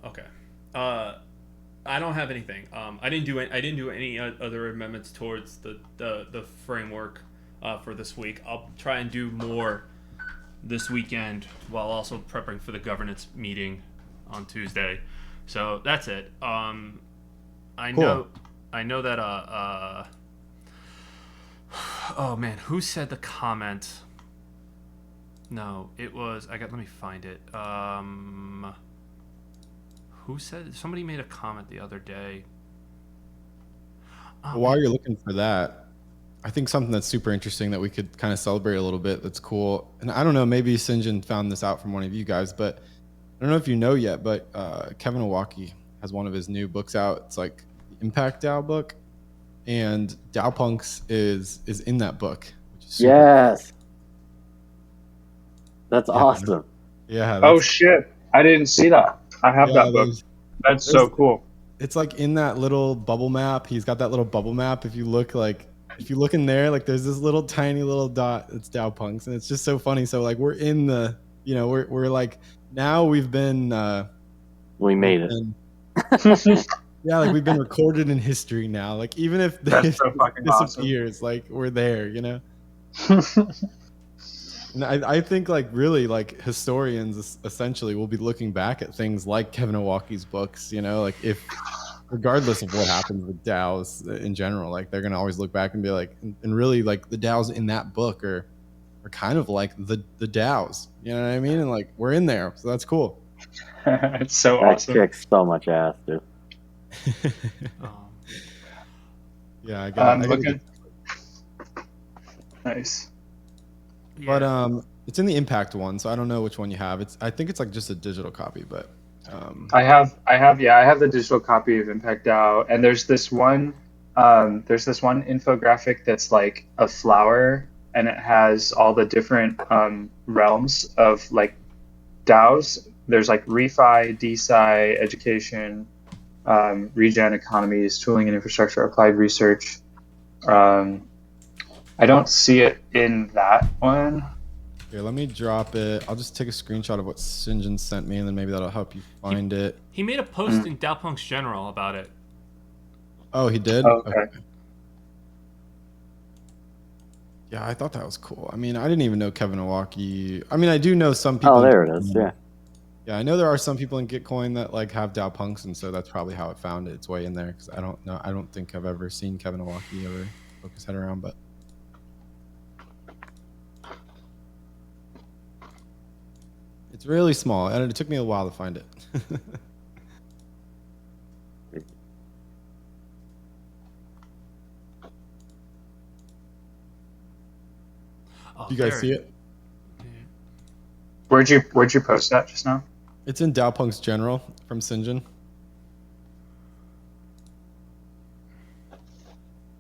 Okay. I don't have anything. I didn't do any other amendments towards the framework for this week. I'll try and do more this weekend while also prepping for the governance meeting on Tuesday. So that's it. I Cool. know I know that oh man, who said the comment? No, it was I got let me find it. Who said somebody made a comment the other day? Oh Well, while man. you're looking for that, I think something that's super interesting that we could kind of celebrate a little bit that's cool. And I don't know, maybe Sinjin found this out from one of you guys, but I don't know if you know yet, but Kevin Owaki has one of his new books out. It's like the Impact DAO book, and DAO Punks is in that book, which is super cool. Yes, that's Yeah, awesome. yeah, Oh that's shit! I didn't see that. I have yeah. that book. That's There's so cool. it's like in that little bubble map. He's got that little bubble map. If you look in there, like there's this little tiny little dot. It's DAO Punks, and it's just so funny. So like we're in the, we're like now We made it. yeah, like we've been recorded in history now. Like even if That's this so fucking awesome. disappears, like we're there. And I think like really like historians essentially will be looking back at things like Kevin Owaki's books, like if regardless of what happens with DAOs in general, like they're gonna always look back and be like, and really like the DAOs in that book are kind of like the DAOs, you know what I mean? And like we're in there, so that's cool. It's so That awesome. kicks so much ass, dude. Yeah, I I'm got looking. Nice. But it's in the Impact one, so I don't know which one you have. I think it's like just a digital copy, but I have the digital copy of Impact DAO, and there's this one infographic that's like a flower, and it has all the different realms of like DAOs. There's like refi, DeSci, education, regen economies, tooling and infrastructure, applied research. I don't see it in that one. Here, let me drop it. I'll just take a screenshot of what Sinjin sent me, and then maybe that'll help you find it. He made a post in DAO Punks General about it. Oh, he did? Oh, okay. Yeah, I thought that was cool. I mean, I didn't even know Kevin Owaki. I mean, I do know some people. Oh, there it is. Yeah. Yeah, I know there are some people in Gitcoin that like have DAO Punks, and so that's probably how it found its way in there. Because I don't know. I don't think I've ever seen Kevin Owaki ever poke his head around, but. It's really small, and it took me a while to find it. Do you guys see it? Where'd you post that just now? It's in DAO Punks General from Sinjin.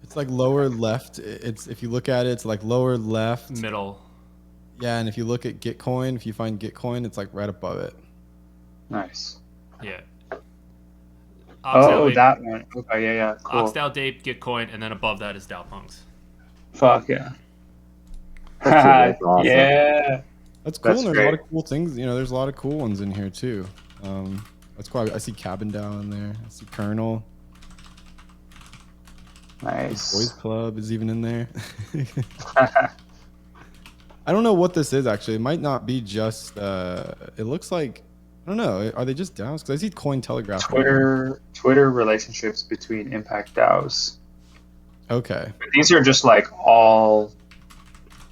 It's like lower left. It's if you look at it, it's like lower left. Middle. Yeah, and if you look at Gitcoin, if you find Gitcoin, it's like right above it. Nice. Yeah. Oh, that one. Okay, yeah, cool. Oxdao Dape, Gitcoin, and then above that is DAO Punks. Fuck yeah. That's awesome. Yeah. That's cool. That's and there's great. a lot of cool things. There's a lot of cool ones in here too. That's cool. I see Cabin Down in there. I see Kernel. Nice. Boys Club is even in there. I don't know what this is actually. It might not be just. It looks like. I don't know. Are they just DAOs? Because I see Cointelegraph. Twitter relationships between Impact DAOs. Okay. But these are just like all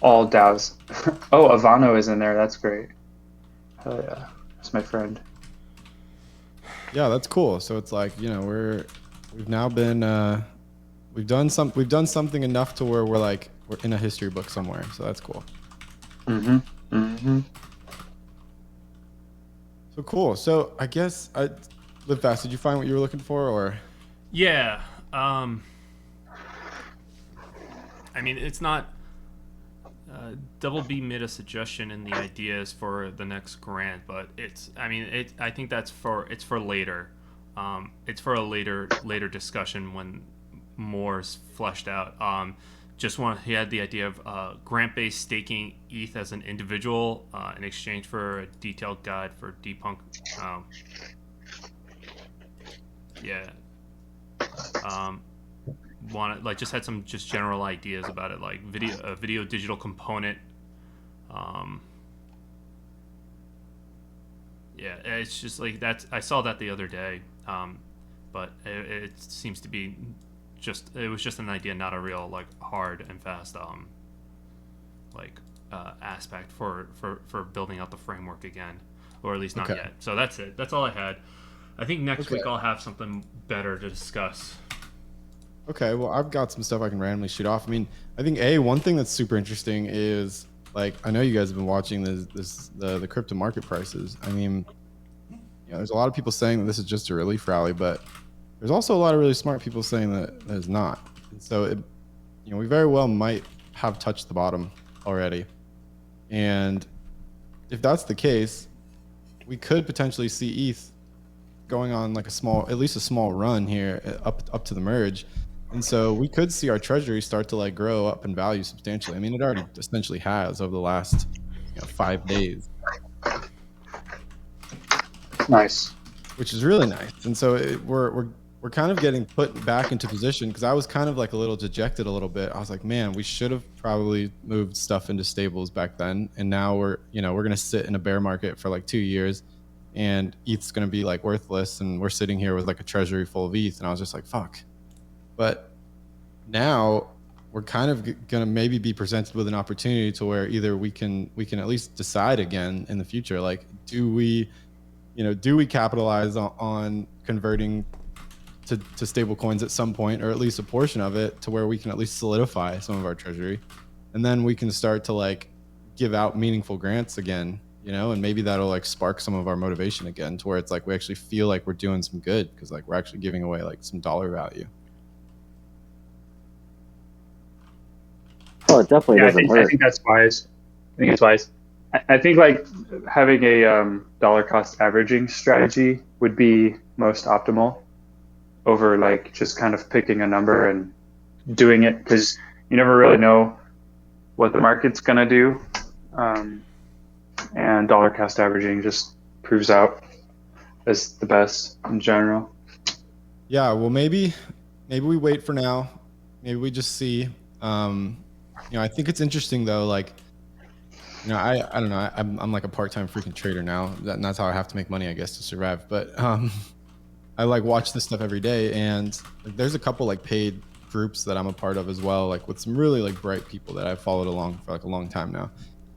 DAOs. Oh, Avano is in there. That's great. Hell yeah. That's my friend. Yeah, that's cool. So it's like, we've now been we've done something enough to where we're in a history book somewhere. So that's cool. So cool. So I guess Live Fast, did you find what you were looking for, or? Yeah. I mean, it's not. Double B made a suggestion in the ideas for the next grant, but I think it's for later. It's for a later discussion when more's fleshed out. He had the idea of grant-based staking ETH as an individual in exchange for a detailed guide for yeah, wanted like just had some just general ideas about it, like video digital component. Um, yeah, it's just like that's I saw that the other day, but it seems to be it was just an idea, not a real like hard and fast like aspect for building out the framework again, or at least not Okay. yet. So that's it. That's all I had. I think next Okay. week I'll have something better to discuss. Okay, well, I've got some stuff I can randomly shoot off. I mean, I think one thing that's super interesting is like I know you guys have been watching the crypto market prices. I mean, there's a lot of people saying that this is just a relief rally, but there's also a lot of really smart people saying that it's not. And so we very well might have touched the bottom already. And if that's the case, we could potentially see ETH going on like at least a small run here up to the merge. And so we could see our treasury start to like grow up in value substantially. I mean, it already essentially has over the last 5 days. Nice. Which is really nice. And so we're kind of getting put back into position, because I was kind of like a little dejected a little bit. I was like, man, we should have probably moved stuff into stables back then. And now we're going to sit in a bear market for like 2 years, and ETH's going to be like worthless. And we're sitting here with like a treasury full of ETH. And I was just like, fuck. But now we're kind of going to maybe be presented with an opportunity to where either we can at least decide again in the future, like, do we capitalize on converting to stable coins at some point, or at least a portion of it, to where we can at least solidify some of our treasury, and then we can start to like give out meaningful grants again, and maybe that'll like spark some of our motivation again, to where it's like we actually feel like we're doing some good, because like we're actually giving away like some dollar value. Oh, it definitely Yeah, doesn't hurt. I think that's wise. I think it's wise. I think like having a dollar cost averaging strategy would be most optimal over like just kind of picking a number and doing it, because you never really know what the market's gonna do, and dollar cost averaging just proves out as the best in general. Yeah, well, maybe we wait for now. Maybe we just see. I think it's interesting though, like, I don't know. I'm like a part-time freaking trader now, and that's how I have to make money, I guess, to survive. But I like watch this stuff every day, and like, there's a couple like paid groups that I'm a part of as well, like with some really like bright people that I've followed along for like a long time now.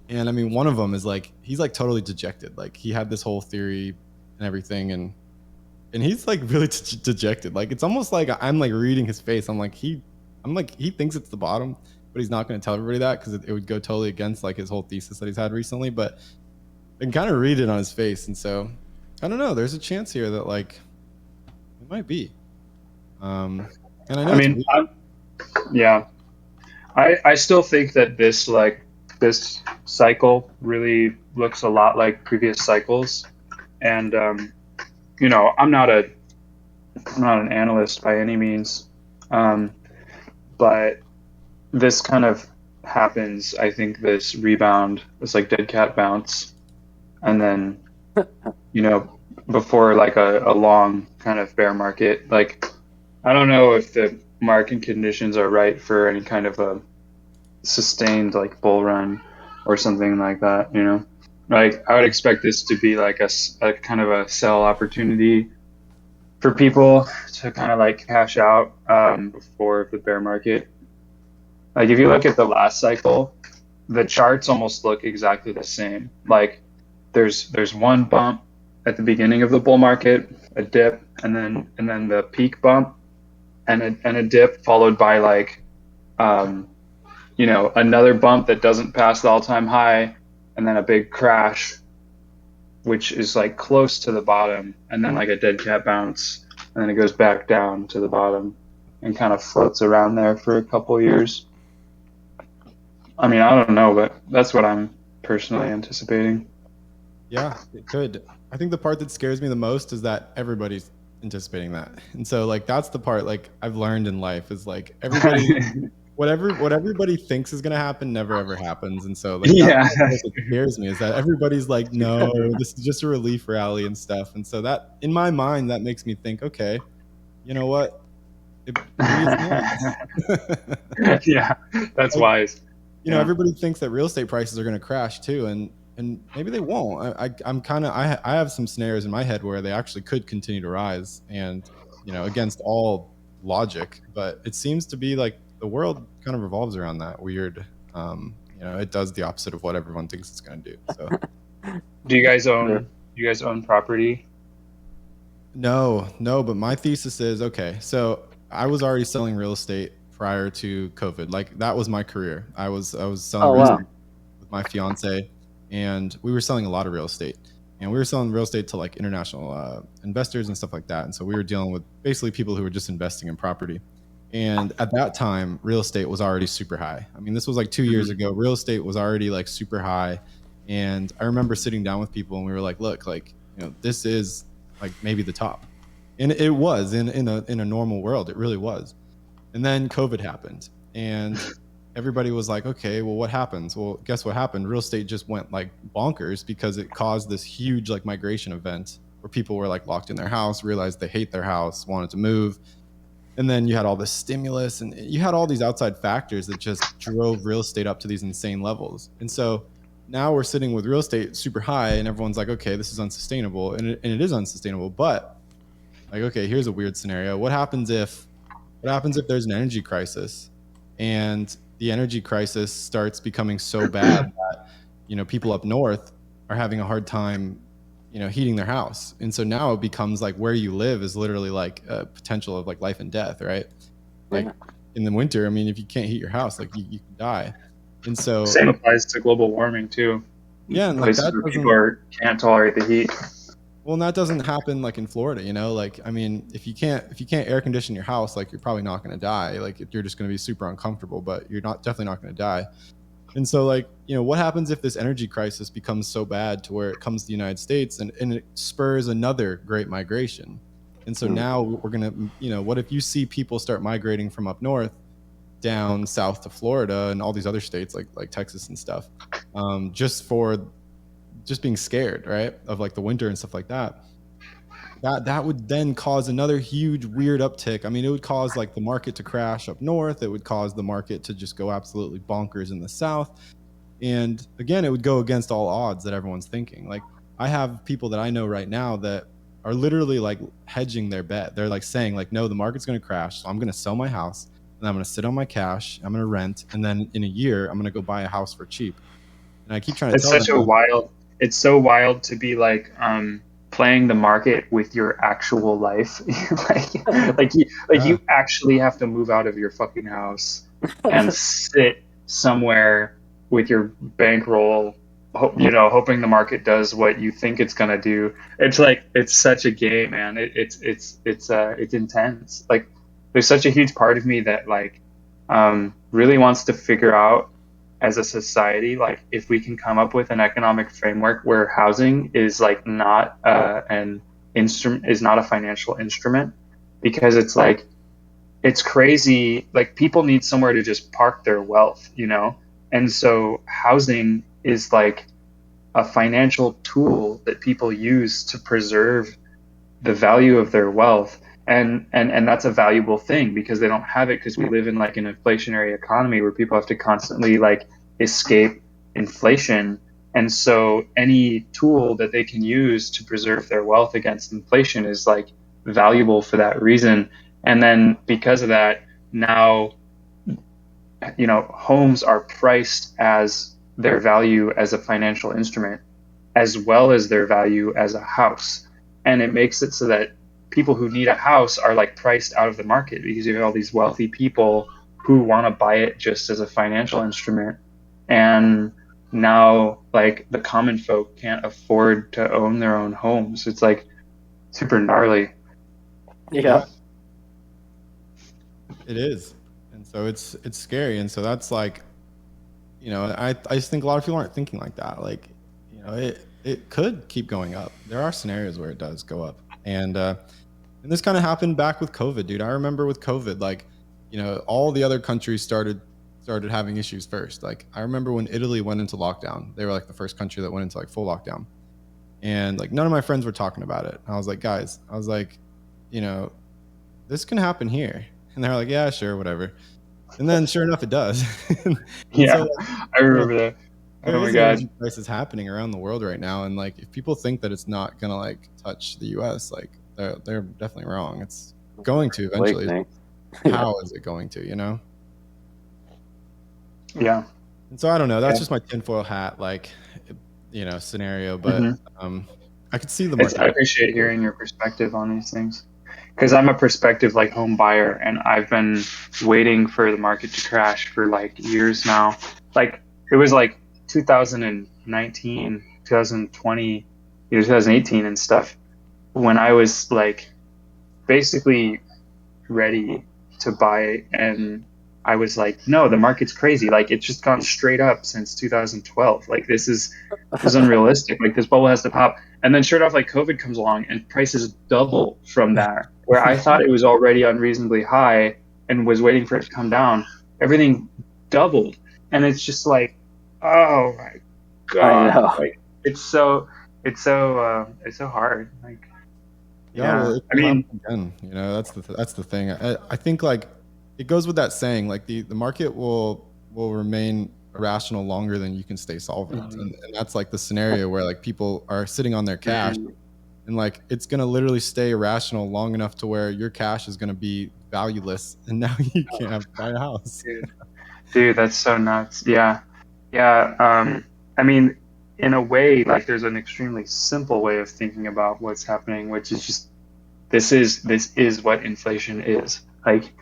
And I mean, one of them is like, he's like totally dejected. Like he had this whole theory and everything, and he's like really dejected. Like it's almost like I'm like reading his face. I'm like he thinks it's the bottom, but he's not going to tell everybody that, because it would go totally against like his whole thesis that he's had recently. But I can kind of read it on his face, and so I don't know. There's a chance here that like it might be. And I know. I mean, yeah, I still think that this cycle really looks a lot like previous cycles, and I'm not an analyst by any means, but this kind of happens. I think this rebound, this like dead cat bounce, and then before like a long kind of bear market. Like I don't know if the market conditions are right for any kind of a sustained like bull run or something like that. Like I would expect this to be like a kind of a sell opportunity for people to kind of like cash out before the bear market. Like if you look at the last cycle, the charts almost look exactly the same. Like there's one bump at the beginning of the bull market, a dip, and then the peak bump, and a dip followed by like another bump that doesn't pass the all-time high, and then a big crash, which is like close to the bottom, and then like a dead cat bounce, and then it goes back down to the bottom and kind of floats around there for a couple years. I mean, I don't know, but that's what I'm personally anticipating. Yeah, it could. I think the part that scares me the most is that everybody's anticipating that. And so like that's the part like I've learned in life is like everybody what everybody thinks is going to happen never ever happens. And so like that's what scares me, is that everybody's like, no, this is just a relief rally and stuff. And so that in my mind that makes me think, okay, you know what? Maybe it's not. Yeah, that's Like, wise. you know, Yeah. everybody thinks that real estate prices are going to crash too, and maybe they won't. I'm kind of I have some scenarios in my head where they actually could continue to rise, and you know, against all logic. But it seems to be like the world kind of revolves around that weird. You know, it does the opposite of what everyone thinks it's going to do. So Do you guys own property? no, but my thesis is okay. So I was already selling real estate prior to COVID. Like that was my career. I was selling real estate with my fiance, and we were selling a lot of real estate. And we were selling real estate to like international investors and stuff like that. And so we were dealing with basically people who were just investing in property. And at that time, real estate was already super high. I mean, this was like 2 years ago. Real estate was already like super high. And I remember sitting down with people and we were like, look, like, you know, this is like maybe the top. And it was in a normal world. It really was. And then COVID happened. And everybody was like, okay, well, what happens? Well, guess what happened? Real estate just went like bonkers because it caused this huge like migration event where people were like locked in their house, realized they hate their house, wanted to move. And then you had all this stimulus and you had all these outside factors that just drove real estate up to these insane levels. And so now we're sitting with real estate super high and everyone's like, okay, this is unsustainable. And it is unsustainable. But like, okay, here's a weird scenario. What happens if there's an energy crisis and the energy crisis starts becoming so bad that, you know, people up north are having a hard time, you know, heating their house. And so now it becomes like where you live is literally like a potential of like life and death, right? Like in the winter, I mean, if you can't heat your house, like you can die. And so Same applies to global warming too. yeah, and like Places that where people can't tolerate the heat. well, and that doesn't happen like in Florida, you know, like, I mean, if you can't air condition your house, like you're probably not going to die. Like you're just going to be super uncomfortable, but you're definitely not going to die. And so like, you know, what happens if this energy crisis becomes so bad to where it comes to the United States and it spurs another great migration? And so now we're going to, you know, what if you see people start migrating from up north down south to Florida and all these other states like Texas and stuff, just being scared, right, of like the winter and stuff like that. That would then cause another huge weird uptick. I mean, it would cause like the market to crash up north. It would cause the market to just go absolutely bonkers in the south. And again, it would go against all odds that everyone's thinking. Like I have people that I know right now that are literally like hedging their bet. They're like saying like, no, the market's going to crash. So I'm going to sell my house and I'm going to sit on my cash. I'm going to rent. And then in a year, I'm going to go buy a house for cheap. And I keep trying to tell them. It's so wild to be like playing the market with your actual life. You actually have to move out of your fucking house and sit somewhere with your bankroll, you know, hoping the market does what you think it's gonna do. It's like it's such a game, man. It's intense. Like there's such a huge part of me that like really wants to figure out as a society, like if we can come up with an economic framework where housing is like not an instrument, is not a financial instrument, because it's like it's crazy. Like people need somewhere to just park their wealth, you know, and so housing is like a financial tool that people use to preserve the value of their wealth. And that's a valuable thing because they don't have it because we live in like an inflationary economy where people have to constantly like escape inflation. And so any tool that they can use to preserve their wealth against inflation is like valuable for that reason. And then because of that, now, you know, homes are priced as their value as a financial instrument as well as their value as a house. And it makes it so that people who need a house are like priced out of the market because you have all these wealthy people who want to buy it just as a financial instrument. And now like the common folk can't afford to own their own homes. It's like super gnarly. Yeah. It is. And so it's scary. And so that's like, you know, I just think a lot of people aren't thinking like that. Like, you know, it could keep going up. There are scenarios where it does go up. And this kind of happened back with COVID, dude. I remember with COVID, like, you know, all the other countries started having issues first. Like, I remember when Italy went into lockdown, they were like the first country that went into like full lockdown. And like, none of my friends were talking about it. I was like, guys, you know, this can happen here. And they're like, yeah, sure, whatever. And then sure enough, it does. Yeah, So, I remember that. there Oh my is an god. energy crisis happening around the world right now. And like, if people think that it's not going to like touch the US, like they're definitely wrong. It's going to eventually. Awakening. How is it going to, you know? Yeah. And so I don't know. That's Yeah. just my tinfoil hat, like, you know, scenario. But Mhm. I could see the I market. appreciate hearing your perspective on these things, because I'm a prospective like home buyer, and I've been waiting for the market to crash for like years now. Like it was like 2019, 2020, 2018 and stuff when I was like basically ready to buy, and I was like, no, the market's crazy. Like it's just gone straight up since 2012. Like this is unrealistic. Like this bubble has to pop. And then sure enough, like COVID comes along and prices double from there. Where I thought it was already unreasonably high and was waiting for it to come down, everything doubled. And it's just like, oh my I god. know. Like it's so hard. Like Yeah, well, it I will mean, happen again. You know, that's the thing. I think like it goes with that saying, like the market will remain irrational longer than you can stay solvent, and that's like the scenario where like people are sitting on their cash, and like it's gonna literally stay irrational long enough to where your cash is gonna be valueless, and now you can't have to buy a house. dude, that's so nuts. Yeah. I mean, in a way, like there's an extremely simple way of thinking about what's happening, which is just this is what inflation is. Like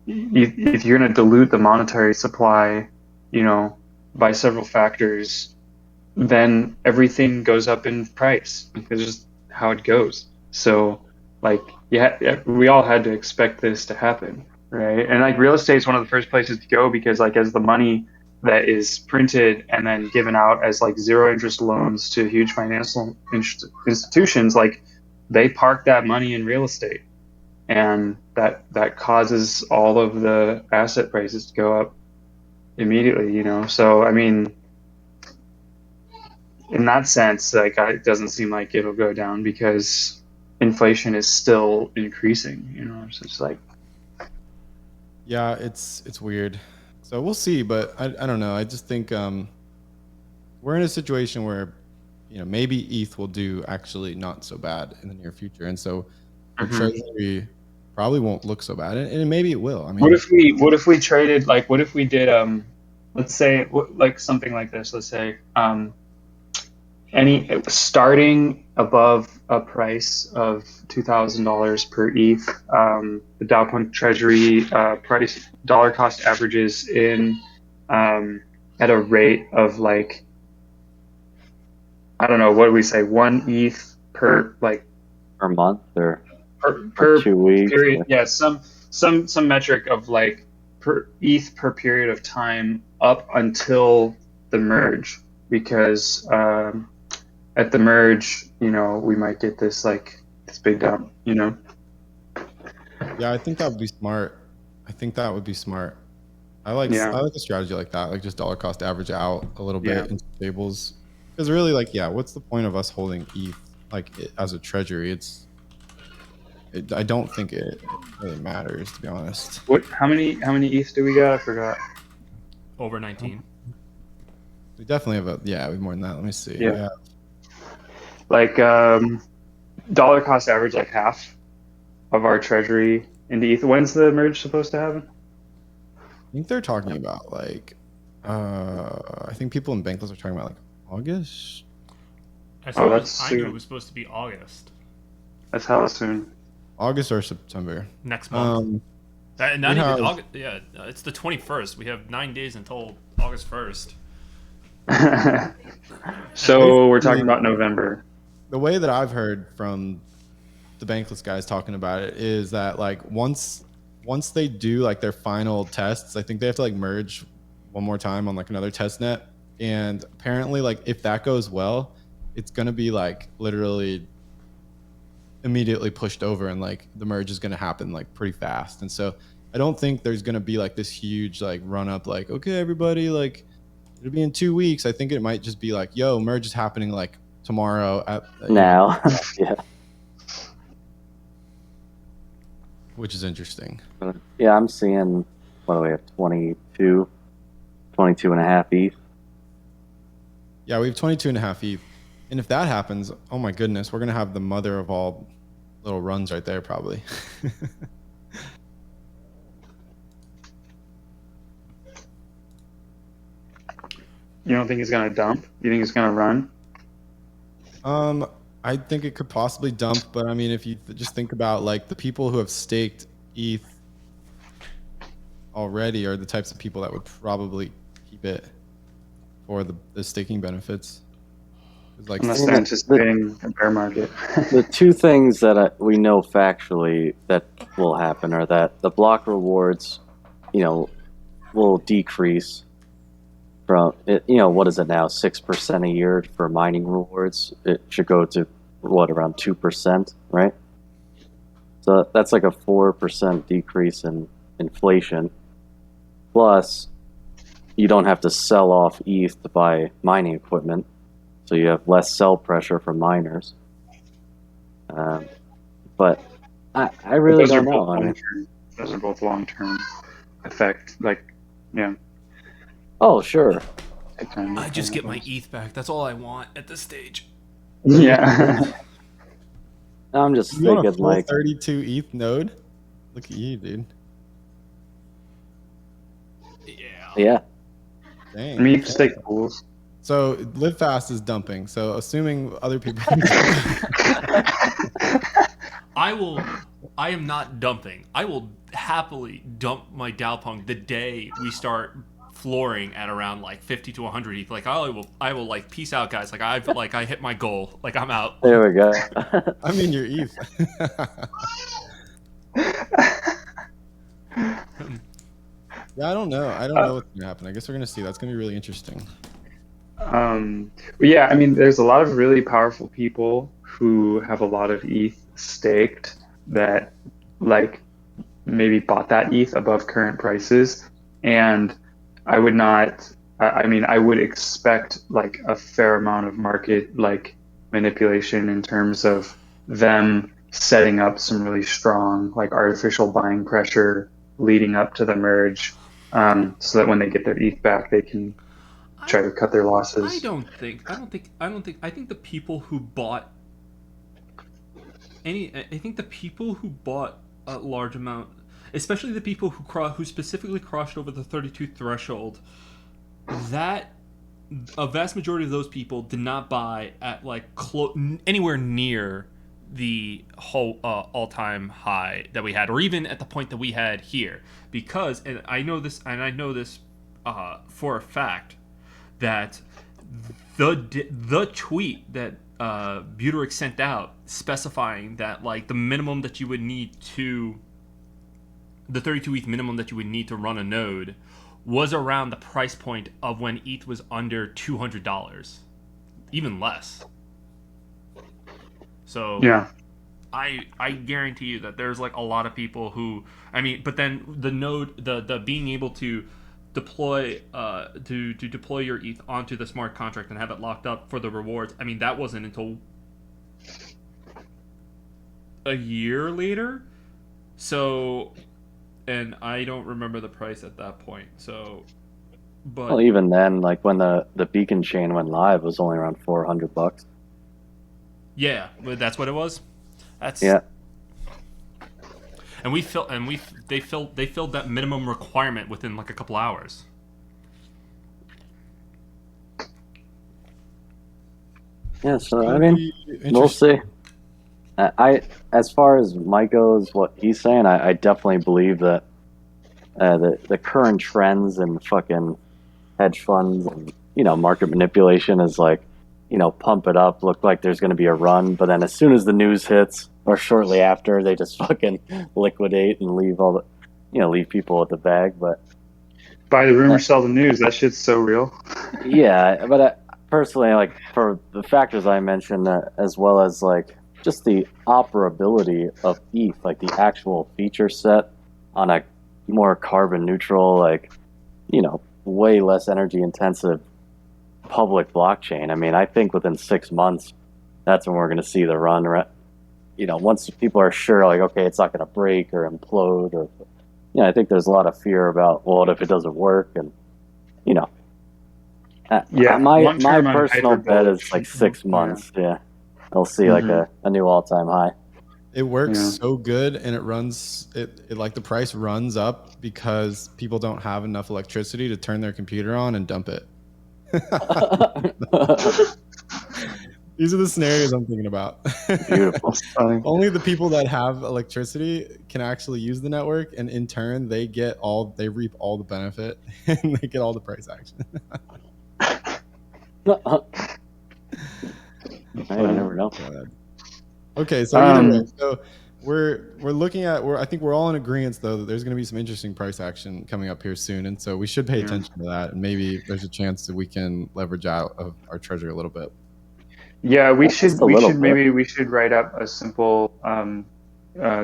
if you're gonna dilute the monetary supply, you know, by several factors, then everything goes up in price because it's just how it goes. So like yeah, we all had to expect this to happen, right? And like real estate is one of the first places to go because like as the money that is printed and then given out as like zero interest loans to huge financial institutions, like they park that money in real estate, and that causes all of the asset prices to go up immediately, you know. So I mean, in that sense, like it doesn't seem like it'll go down because inflation is still increasing, you know. So it's like, Yeah, it's weird. So we'll see, but I don't know. I just think we're in a situation where, you know, maybe ETH will do actually not so bad in the near future, and so the treasury probably won't look so bad, and maybe it will. I mean, what if we traded, like what if we did let's say like something like this. Let's say any starting above a price of $2,000 per ETH, the Dow Punk Treasury price dollar cost averages in at a rate of like, I don't know, what do we say, 1 ETH per like Per month or per 2 weeks? period. Yeah, some metric of like per ETH per period of time up until the merge, because at the merge, you know, we might get this like this big dump, you know. Yeah, I think that would be smart. I like a strategy like that, like just dollar cost average out a little bit into stables. Because really, like, yeah, what's the point of us holding ETH like as a treasury? I don't think it really matters, to be honest. How many ETH do we got? I forgot. Over 19. We definitely have we have more than that. Let me see. Yeah. Like dollar cost average like half of our treasury into ETH. When's the merge supposed to happen? I think they're talking about like I think people in Bankless are talking about like August. I knew it was supposed to be August. That's hella soon. August or September. Next month. Not even August. Yeah, it's the 21st. We have 9 days until August 1st. So we're talking about November. The way that I've heard from the Bankless guys talking about it is that like once they do like their final tests, I think they have to like merge one more time on like another test net, and apparently like if that goes well, it's gonna be like literally immediately pushed over, and like the merge is gonna happen like pretty fast. And so I don't think there's gonna be like this huge like run up like, okay everybody, like it'll be in 2 weeks. I think it might just be like, yo, merge is happening like tomorrow at now. Yeah. which is interesting. Yeah, I'm seeing, what do we have, 22 and a half ETH. Yeah, we have 22 and a half ETH. And if that happens, oh my goodness, we're going to have the mother of all little runs right there, probably. You don't think he's gonna dump? You think he's gonna run? I think it could possibly dump, but I mean, if you just think about like the people who have staked ETH already are the types of people that would probably keep it for the staking benefits. Like, unless they're anticipating a bear market. The two things that we know factually that will happen are that the block rewards, will decrease from, what is it now, 6% a year for mining rewards. It should go to, around 2%, right? So that's like a 4% decrease in inflation. Plus, you don't have to sell off ETH to buy mining equipment. So you have less sell pressure from miners. But I really don't know. Those are both long-term effect. Yeah. Oh, sure. I just get my ETH back. That's all I want at this stage. Yeah. I'm just thinking like 32 ETH node. Look at you, dude. Yeah. Dang. Me stake pools. So Live Fast is dumping. So assuming other people I am not dumping. I will happily dump my DAO the day we start flooring at around like 50 to 100 ETH. Like I will like peace out, guys. Like I hit my goal. Like I'm out. There we go. I mean your ETH. Yeah, I don't know. I don't know what's gonna happen. I guess we're gonna see. That's gonna be really interesting. Yeah, I mean, there's a lot of really powerful people who have a lot of ETH staked that, like, maybe bought that ETH above current prices, and I would not. I mean, I would expect like a fair amount of market like manipulation in terms of them setting up some really strong like artificial buying pressure leading up to the merge, so that when they get their ETH back, they can try to cut their losses. I think the people who bought a large amount, especially the people who specifically crossed over the 32 threshold, that a vast majority of those people did not buy at like anywhere near the whole all-time high that we had, or even at the point that we had here, because and I know this for a fact that the tweet that Buterin sent out specifying that like the minimum that you would need to the 32 ETH minimum that you would need to run a node was around the price point of when ETH was under $200, even less. So yeah, I guarantee you that there's like a lot of people who, I mean, but then the node, the being able to deploy to deploy your ETH onto the smart contract and have it locked up for the rewards, I mean, that wasn't until a year later. So, and I don't remember the price at that point. So, but well, even then, like when the beacon chain went live, it was only around $400. yeah, but that's what it was. That's yeah. And they filled that minimum requirement within like a couple hours. Yeah, so I mean, we'll see. I as far as Mike goes, what he's saying, I definitely believe that the current trends and fucking hedge funds and market manipulation is like pump it up, look like there's going to be a run, but then as soon as the news hits or shortly after, they just fucking liquidate and leave all the leave people with the bag. But buy the rumor, sell the news. That shit's so real. Yeah, but personally, like for the factors I mentioned, as well as like just the operability of ETH, like the actual feature set on a more carbon neutral, like way less energy intensive public blockchain. I mean, I think within 6 months, that's when we're going to see the run, right? once people are sure, like, okay, it's not going to break or implode, or I think there's a lot of fear about, well, what if it doesn't work? And you know, Yeah, my long term, I'm personal hyper bet is bullish. like 6 months. Yeah, they'll see like Mhm. a new all time high. It works Yeah. so good, and it runs it like the price runs up because people don't have enough electricity to turn their computer on and dump it. These are the scenarios I'm thinking about. Beautiful. That's funny. Only the people that have electricity can actually use the network, and in turn, they reap all the benefit and they get all the price action. I never know. Okay, so either way, Um, so we're looking at I think we're all in agreement though that there's going to be some interesting price action coming up here soon, and so we should pay Yeah. attention to that, and maybe there's a chance that we can leverage out of our treasury a little bit. Yeah, we Just should a little bit. maybe we should write up a simple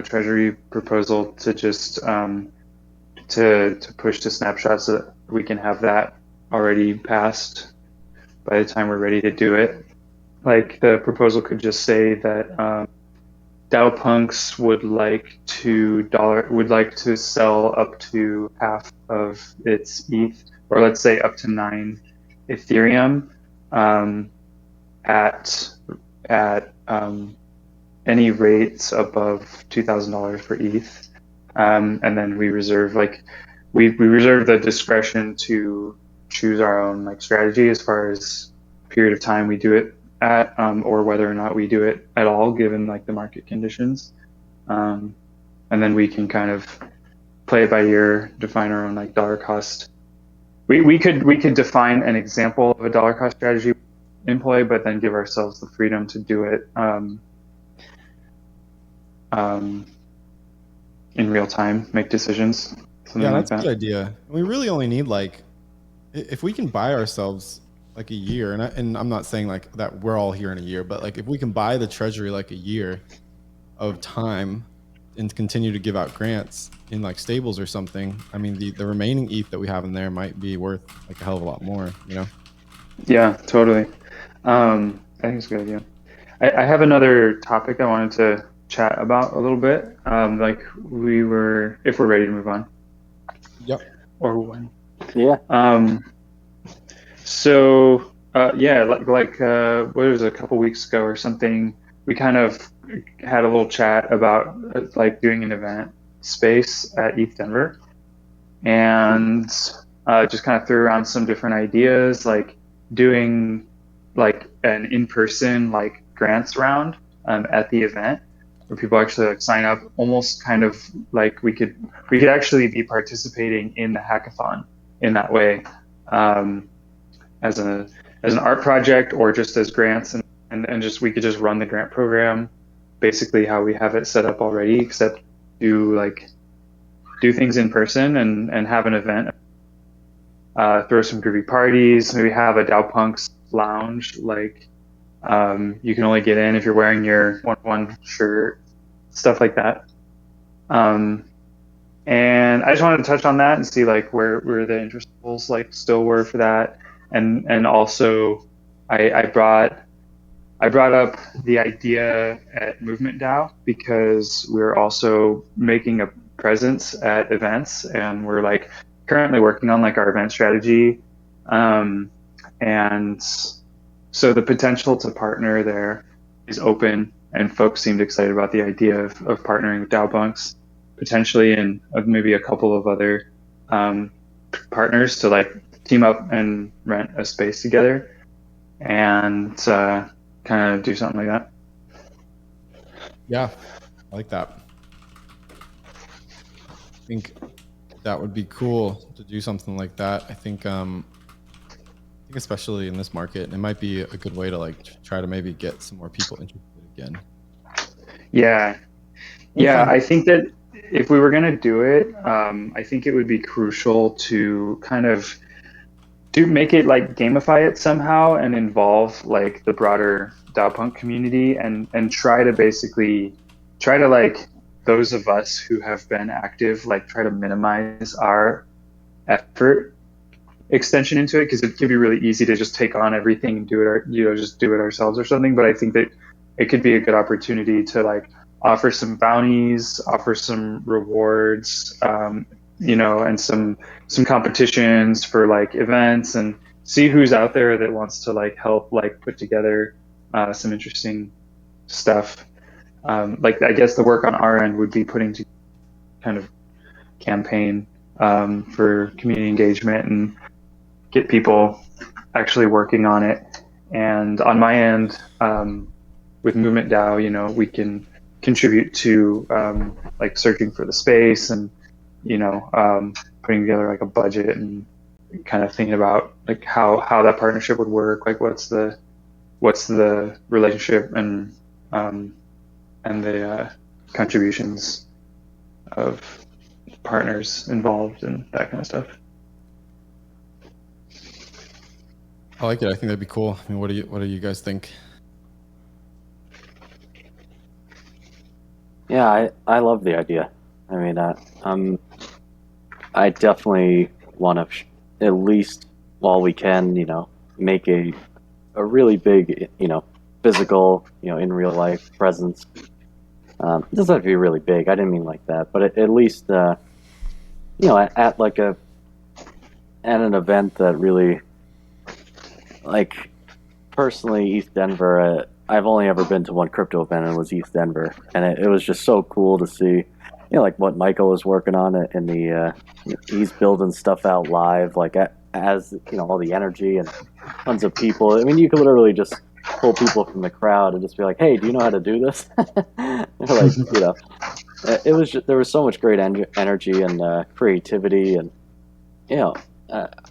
treasury proposal to just to push to snapshot so that we can have that already passed by the time we're ready to do it. Like the proposal could just say that Dow Punks would like to sell up to half of its ETH, or let's say up to 9 Ethereum, at any rates above $2,000 for ETH, and then we reserve we reserve the discretion to choose our own like strategy as far as period of time we do it at, or whether or not we do it at all given like the market conditions, and then we can kind of play it by ear, define our own like dollar cost. We could define an example of a dollar cost strategy employ, but then give ourselves the freedom to do it in real time, make decisions, something Yeah, like that's a that. good idea. We really only need if we can buy ourselves like a year, and I'm not saying like that we're all here in a year, but like if we can buy the treasury like a year of time and continue to give out grants in like stables or something, I mean the remaining ETH that we have in there might be worth like a hell of a lot more, Yeah, totally. I think it's a good idea. I have another topic I wanted to chat about a little bit. Like if we're ready to move on. Yep. Or when. Yeah. So yeah, what was it, a couple weeks ago or something, we kind of had a little chat about like doing an event space at ETH Denver, and just kind of threw around some different ideas, like doing like an in-person like grants round at the event where people actually like sign up, almost kind of like we could actually be participating in the hackathon in that way, as an art project or just as grants, and just we could just run the grant program basically how we have it set up already, except do things in person and have an event, throw some groovy parties, maybe have a Dow Punks lounge, like you can only get in if you're wearing your 1-1 shirt, stuff like that. And I just wanted to touch on that and see like where the interest levels like still were for that, and also I brought up the idea at Movement DAO because we're also making a presence at events, and we're like currently working on like our event strategy, and so the potential to partner there is open, and folks seemed excited about the idea of partnering with DAO Punks potentially, and maybe a couple of other partners to like team up and rent a space together and kind of do something like that. Yeah, I like that. I think that would be cool to do something like that. I think especially in this market, it might be a good way to like try to maybe get some more people interested again. Yeah, I think that if we were going to do it, I think it would be crucial to kind of make it like gamify it somehow and involve like the broader DAO Punk community, and try to like those of us who have been active, like try to minimize our effort extension into it, because it can be really easy to just take on everything and do it just do it ourselves or something. But I think that it could be a good opportunity to like offer some bounties, offer some rewards, and some competitions for like events, and see who's out there that wants to like help like put together some interesting stuff. Like I guess the work on our end would be putting to kind of campaign for community engagement and get people actually working on it. And on my end, with Movement DAO, we can contribute to like searching for the space and putting together like a budget and kind of thinking about like how that partnership would work, like what's the relationship and the contributions of partners involved and that kind of stuff. I like it. I think that'd be cool. I mean, what do you guys think? Yeah, I love the idea. I mean, I definitely want to at least while we can, make a really big, physical, in real life presence. It doesn't have to be really big. I didn't mean like that, but at least, at like at an event that really, like, personally, East Denver. I've only ever been to one crypto event, and it was East Denver, and it was just so cool to see, like what Michael was working on in the. He's building stuff out live, like as all the energy and tons of people. I mean, you could literally just pull people from the crowd and just be like, "Hey, do you know how to do this?" Like, it was just, there was so much great energy and creativity, and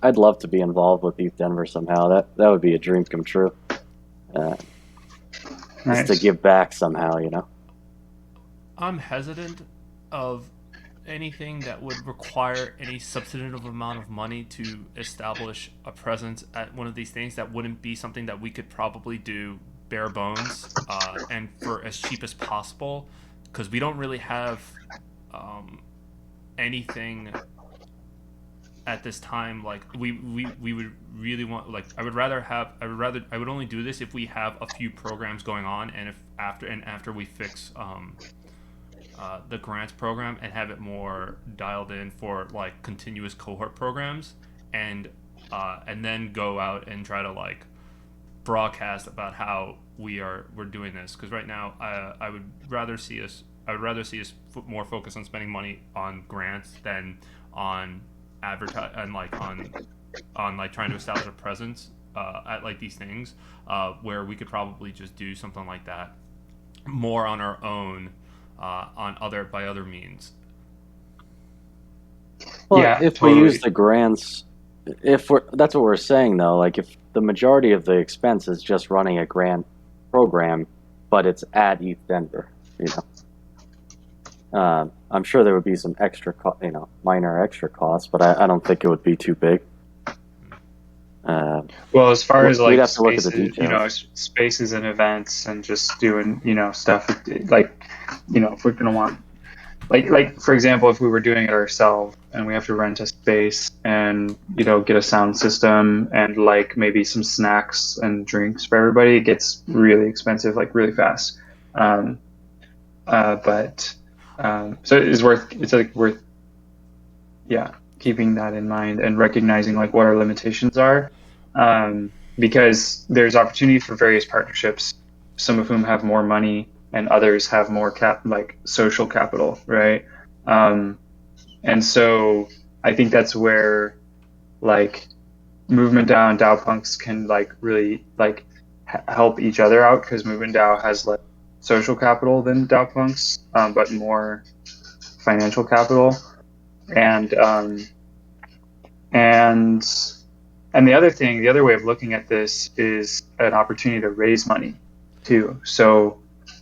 I'd love to be involved with East Denver somehow. That would be a dream come true. Nice. Just to give back somehow, I'm hesitant of anything that would require any substantive amount of money to establish a presence at one of these things. That wouldn't be something that we could probably do bare bones and for as cheap as possible, because we don't really have anything at this time. Like we would really want, like I would only do this if we have a few programs going on, and if after we fix the grants program and have it more dialed in for like continuous cohort programs, and then go out and try to like broadcast about how we're doing this. Because right now I would rather see us more focused on spending money on grants than on advertise and like on like trying to establish a presence at like these things, where we could probably just do something like that more on our own, by other means. Well, Yeah, if totally. we use the grants, that's what we're saying though. Like if the majority of the expense is just running a grant program, but it's at East Denver, I'm sure there would be some extra, minor extra costs, but I don't think it would be too big. Well, as far as we'd like have to look at the spaces, details. spaces and events and just doing, stuff like, if we're gonna want, like for example, if we were doing it ourselves and we have to rent a space and, get a sound system and like maybe some snacks and drinks for everybody, it gets really expensive, like really fast. So it's worth, yeah, keeping that in mind and recognizing like what our limitations are, because there's opportunity for various partnerships, some of whom have more money and others have more social capital, right? And so I think that's where like Movement DAO and DAO Punks can like really like help each other out, because Movement DAO has like social capital than DAO Punks, but more financial capital. And the other way of looking at this is an opportunity to raise money too. So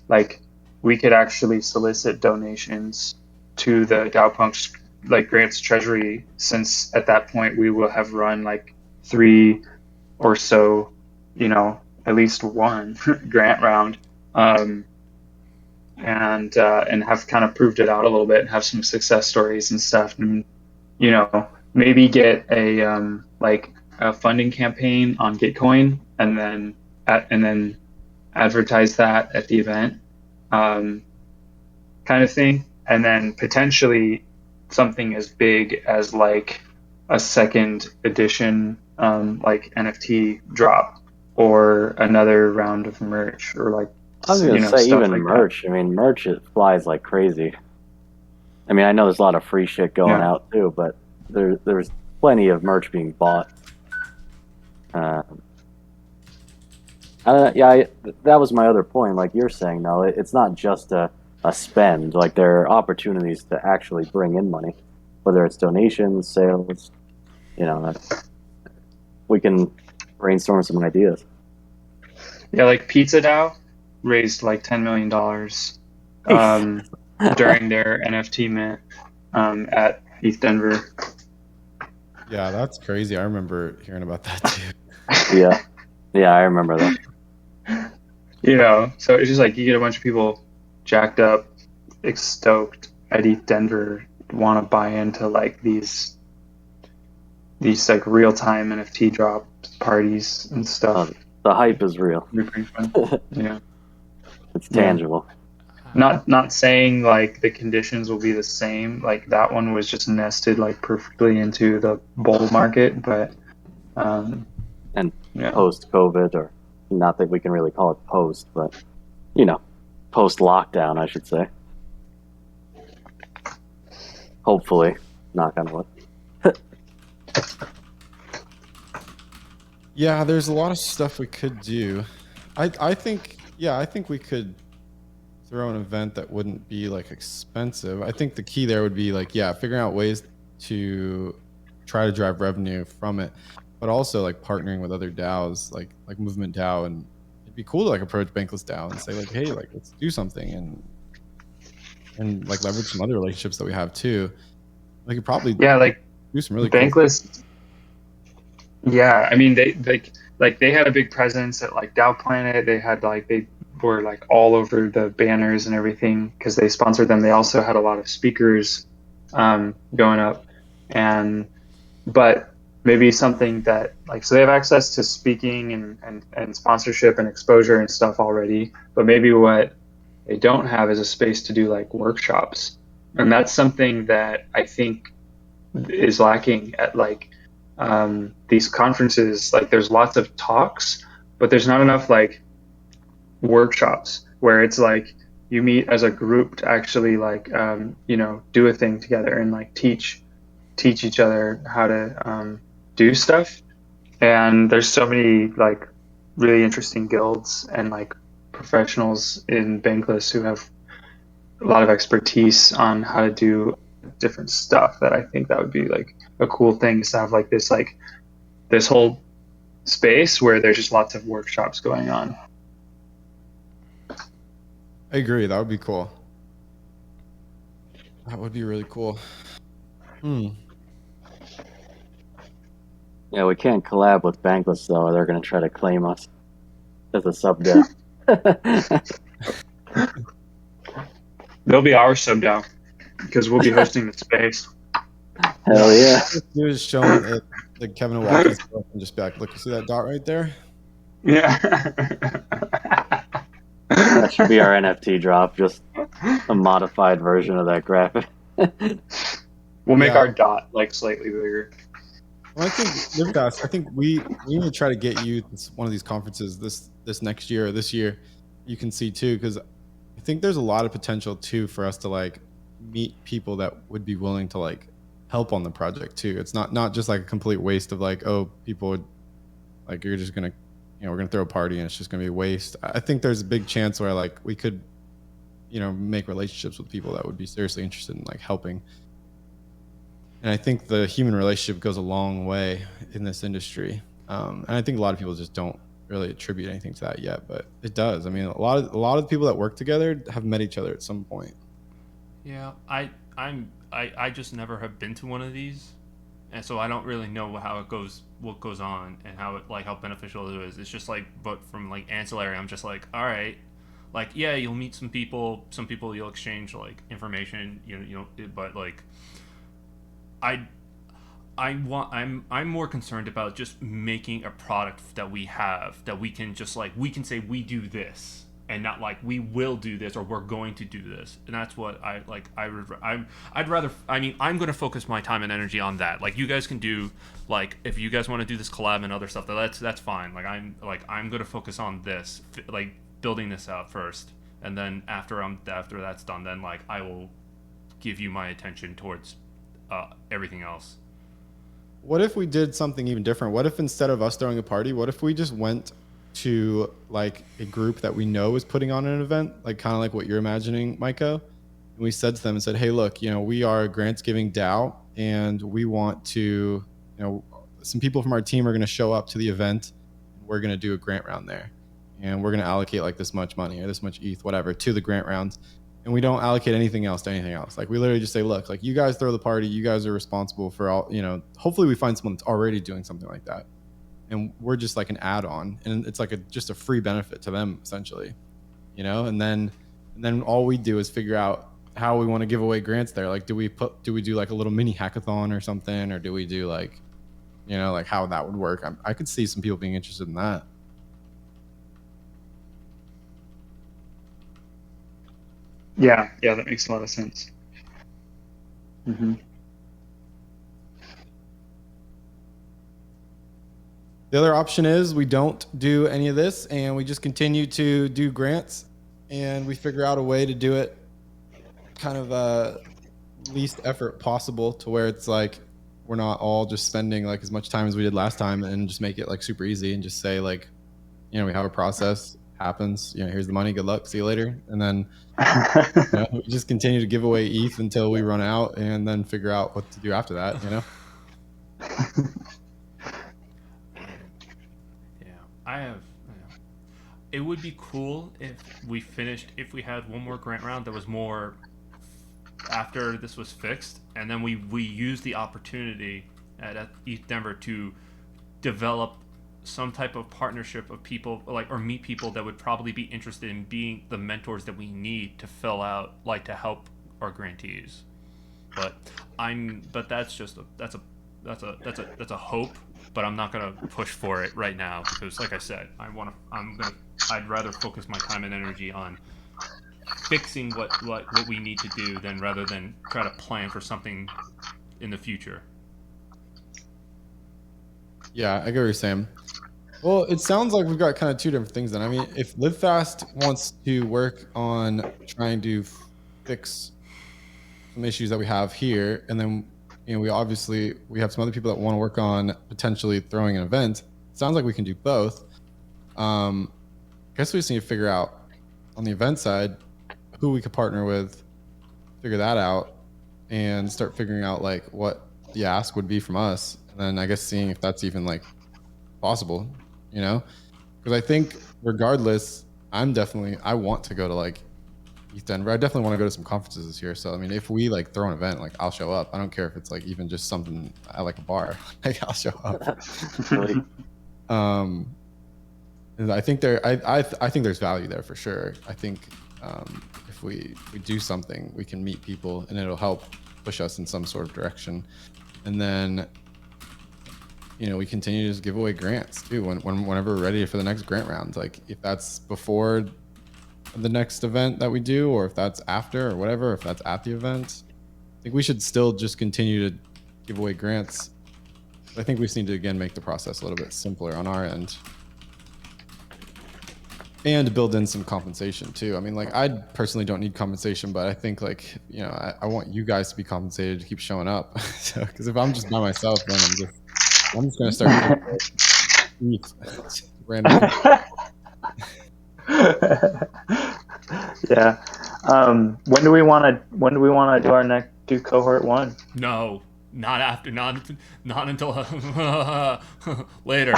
like we could actually solicit donations to the DAO Punks like grants treasury, since at that point we will have run like 3 or so, at least one grant round, and have kind of proved it out a little bit and have some success stories and stuff, and maybe get a funding campaign on Gitcoin, and then advertise that at the event, um, kind of thing, and then potentially something as big as like a second edition, like NFT drop or another round of merch or like I was gonna say stuff even like that. merch. I mean, merch it flies like crazy. I mean, I know there's a lot of free shit going Yeah. out too, but there's plenty of merch being bought. Uh, that was my other point. Like you're saying, though, it's not just a spend. Like there are opportunities to actually bring in money, whether it's donations, sales. We can brainstorm some ideas. Yeah, like Pizza DAO raised like $10 million during their NFT mint at ETH Denver. Yeah, that's crazy. I remember hearing about that too. Yeah, I remember that. So it's just like you get a bunch of people jacked up, stoked at ETH Denver, want to buy into like these like real time NFT drop parties and stuff. The hype is real. It'd be pretty fun. Yeah. It's tangible. Not saying like the conditions will be the same. Like that one was just nested like perfectly into the bull market, but And yeah. post COVID, or not that we can really call it post, but post lockdown, I should say. Hopefully, knock on wood. Yeah, there's a lot of stuff we could do. I think we could throw an event that wouldn't be like expensive. I think the key there would be like, figuring out ways to try to drive revenue from it, but also like partnering with other DAOs like Movement DAO, and it'd be cool to like approach Bankless DAO and say like, hey, like let's do something and like leverage some other relationships that we have too. We could probably like do some really cool Bankless. Yeah, I mean they had a big presence at like DAO Planet. They were like all over the banners and everything because they sponsored them. They also had a lot of speakers going up, but maybe something that like, so they have access to speaking and sponsorship and exposure and stuff already, but maybe what they don't have is a space to do like workshops, and that's something that I think is lacking at like these conferences. Like there's lots of talks, but there's not enough like workshops where it's like you meet as a group to actually like do a thing together and like teach each other how to do stuff. And there's so many like really interesting guilds and like professionals in Bankless who have a lot of expertise on how to do different stuff that I think that would be like a cool thing to have like this whole space where there's just lots of workshops going on. I agree. That would be cool. That would be really cool. Yeah, we can't collab with Bankless though. They're gonna try to claim us as a sub DAO. They'll be our sub DAO because we'll be hosting the space. Hell yeah! He was showing it, like Kevin Walker's book, and just be like, look, you see that dot right there? Yeah. That should be our NFT drop, just a modified version of that graphic. We'll make our dot like slightly bigger. Well, I think Livcast, I think we need to try to get you to one of these conferences this next year or this year. You can see too, because I think there's a lot of potential too for us to like meet people that would be willing to like help on the project too. It's not just like a complete waste of like, oh, people would like, you're just gonna, we're gonna throw a party and it's just gonna be a waste. I think there's a big chance where like we could, make relationships with people that would be seriously interested in like helping. And I think the human relationship goes a long way in this industry. And I think a lot of people just don't really attribute anything to that yet, but it does. I mean, a lot of the people that work together have met each other at some point. Yeah, I just never have been to one of these, and so I don't really know how it goes, what goes on, and how beneficial it is. It's just like, but from like ancillary, I'm just like, all right, like yeah, you'll meet some people you'll exchange like information, but like I'm more concerned about just making a product that we have that we can just like we can say we do this and not like we will do this or we're going to do this. And that's what I like. I'd rather. I mean, I'm going to focus my time and energy on that. Like you guys can do like if you guys want to do this collab and other stuff, that's fine. I'm going to focus on this, like building this out first, and then after that's done, then like I will give you my attention towards everything else. What if we did something even different? What if instead of us throwing a party, what if we just went to like a group that we know is putting on an event, like kind of like what you're imagining, Maiko? And we said to them and said, hey, look, we are a grants giving DAO and we want to, some people from our team are going to show up to the event. We're going to do a grant round there and we're going to allocate like this much money or this much ETH, whatever, to the grant rounds. And we don't allocate anything else to anything else. Like we literally just say, look, like you guys throw the party, you guys are responsible for all, hopefully we find someone that's already doing something like that. And we're just like an add-on and it's like just a free benefit to them essentially, and then all we do is figure out how we want to give away grants there. Like, do we do like a little mini hackathon or something? Or do we do like, like how that would work? I could see some people being interested in that. Yeah, that makes a lot of sense. Mm-hmm. The other option is we don't do any of this and we just continue to do grants and we figure out a way to do it kind of least effort possible to where it's like we're not all just spending like as much time as we did last time and just make it like super easy and just say like, we have a process, happens, here's the money, good luck, see you later. And then we just continue to give away ETH until we run out and then figure out what to do after that, It would be cool if we had one more grant round that was more after this was fixed, and then we used the opportunity at ETH Denver to develop some type of partnership of people or meet people that would probably be interested in being the mentors that we need to fill out to help our grantees. But that's a hope, but I'm not gonna push for it right now because like I said, I'd rather focus my time and energy on fixing what we need to do rather than try to plan for something in the future. Yeah, I get what you're saying. Well, it sounds like we've got kind of two different things then. I mean, if LiveFast wants to work on trying to fix some issues that we have here, and then we have some other people that want to work on potentially throwing an event. It sounds like we can do both. I guess we just need to figure out on the event side who we could partner with, figure that out, and start figuring out like what the ask would be from us, and then I guess seeing if that's even like possible, because I think regardless, I want to go to like ETH Denver. I definitely want to go to some conferences this year. So I mean, if we like throw an event, like I'll show up. I don't care if it's like even just something at like a bar. Like I'll show up. I think I think there's value there for sure. I think if we do something, we can meet people and it'll help push us in some sort of direction. And then we continue to just give away grants too whenever we're ready for the next grant round. Like if that's before the next event that we do, or if that's after or whatever, if that's at the event, I think we should still just continue to give away grants. But I think we just need to again make the process a little bit simpler on our end and build in some compensation too. I mean, like I personally don't need compensation, but I think like, I want you guys to be compensated to keep showing up. So, because if I'm just by myself, then I'm just going to start random. Yeah. When do we want to do our next cohort 1? No, not after, not until later.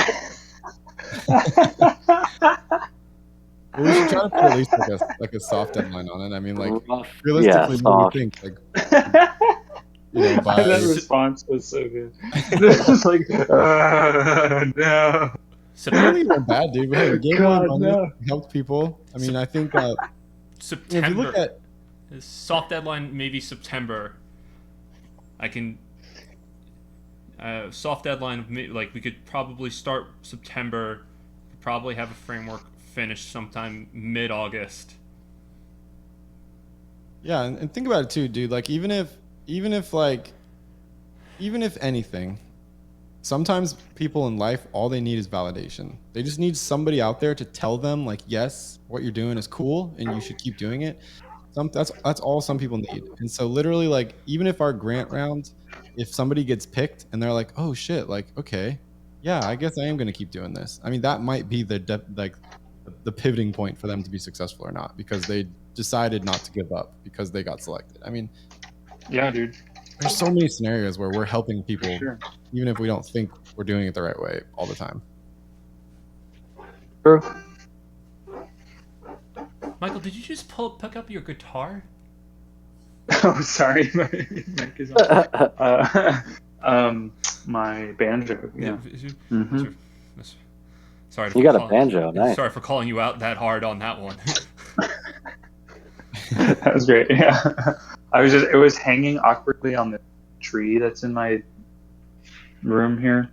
Well, we should try to put at least like a soft deadline on it. I mean, like realistically, what do you think? Like, that response was so good. It was like, no. It really wasn't bad, dude. Hey, we gave away money, helped people. I mean, I think September. If you look at soft deadline, maybe September. I can. soft deadline of like we could probably start September, probably have a framework finished sometime mid-August. Yeah, and think about it too, dude. Like even if anything, sometimes people in life, all they need is validation. They just need somebody out there to tell them, like, yes, what you're doing is cool and you should keep doing it. That's all some people need. And so literally, like, even if our grant round, if somebody gets picked and they're like, oh shit, like, okay, yeah, I guess I am gonna keep doing this. I mean, that might be the pivoting point for them to be successful or not, because they decided not to give up because they got selected. I mean, Yeah, dude, there's so many scenarios where we're helping for people sure. even if we don't think we're doing it the right way all the time. True. Michael, did you just pick up your guitar? Oh, sorry, my mic is on. My banjo. Yeah. Mhm. Sorry You for got a calling, banjo, nice. sorry for calling you out that hard on that one. That was great. Yeah. It was hanging awkwardly on the tree that's in my room here,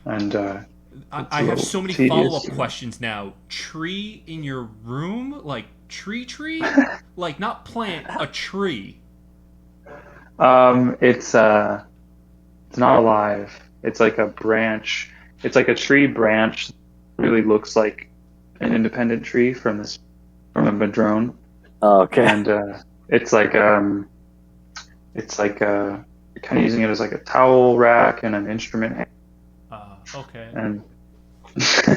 and I a have little so many tedious. follow-up questions now. Tree in your room? Like tree? Like not plant, a tree. It's not alive. It's like a branch. It's like a tree branch. Really looks like an independent tree from a madrone, Oh, okay. and it's like kind of using it as like a towel rack and an instrument. Okay. And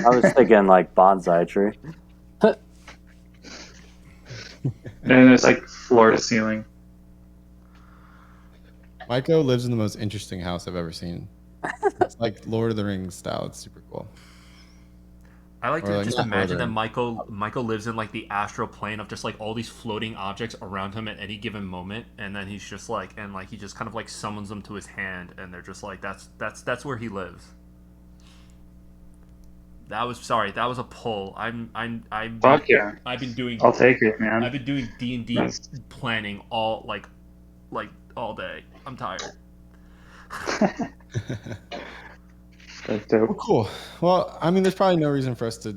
I was thinking like bonsai tree. and it's like floor to ceiling. Maiko lives in the most interesting house I've ever seen. It's like Lord of the Rings style. It's super cool. I like Or to like just not imagine that northern. Michael lives in like the astral plane of just like all these floating objects around him at any given moment, and then he's just like he just kind of like summons them to his hand, and they're just like that's where he lives. That was a pull. Fuck yeah, I've been doing I'll take it, man. I've been doing D&D That's- planning all all day. I'm tired. That's dope. Well, cool. Well, I mean, there's probably no reason for us to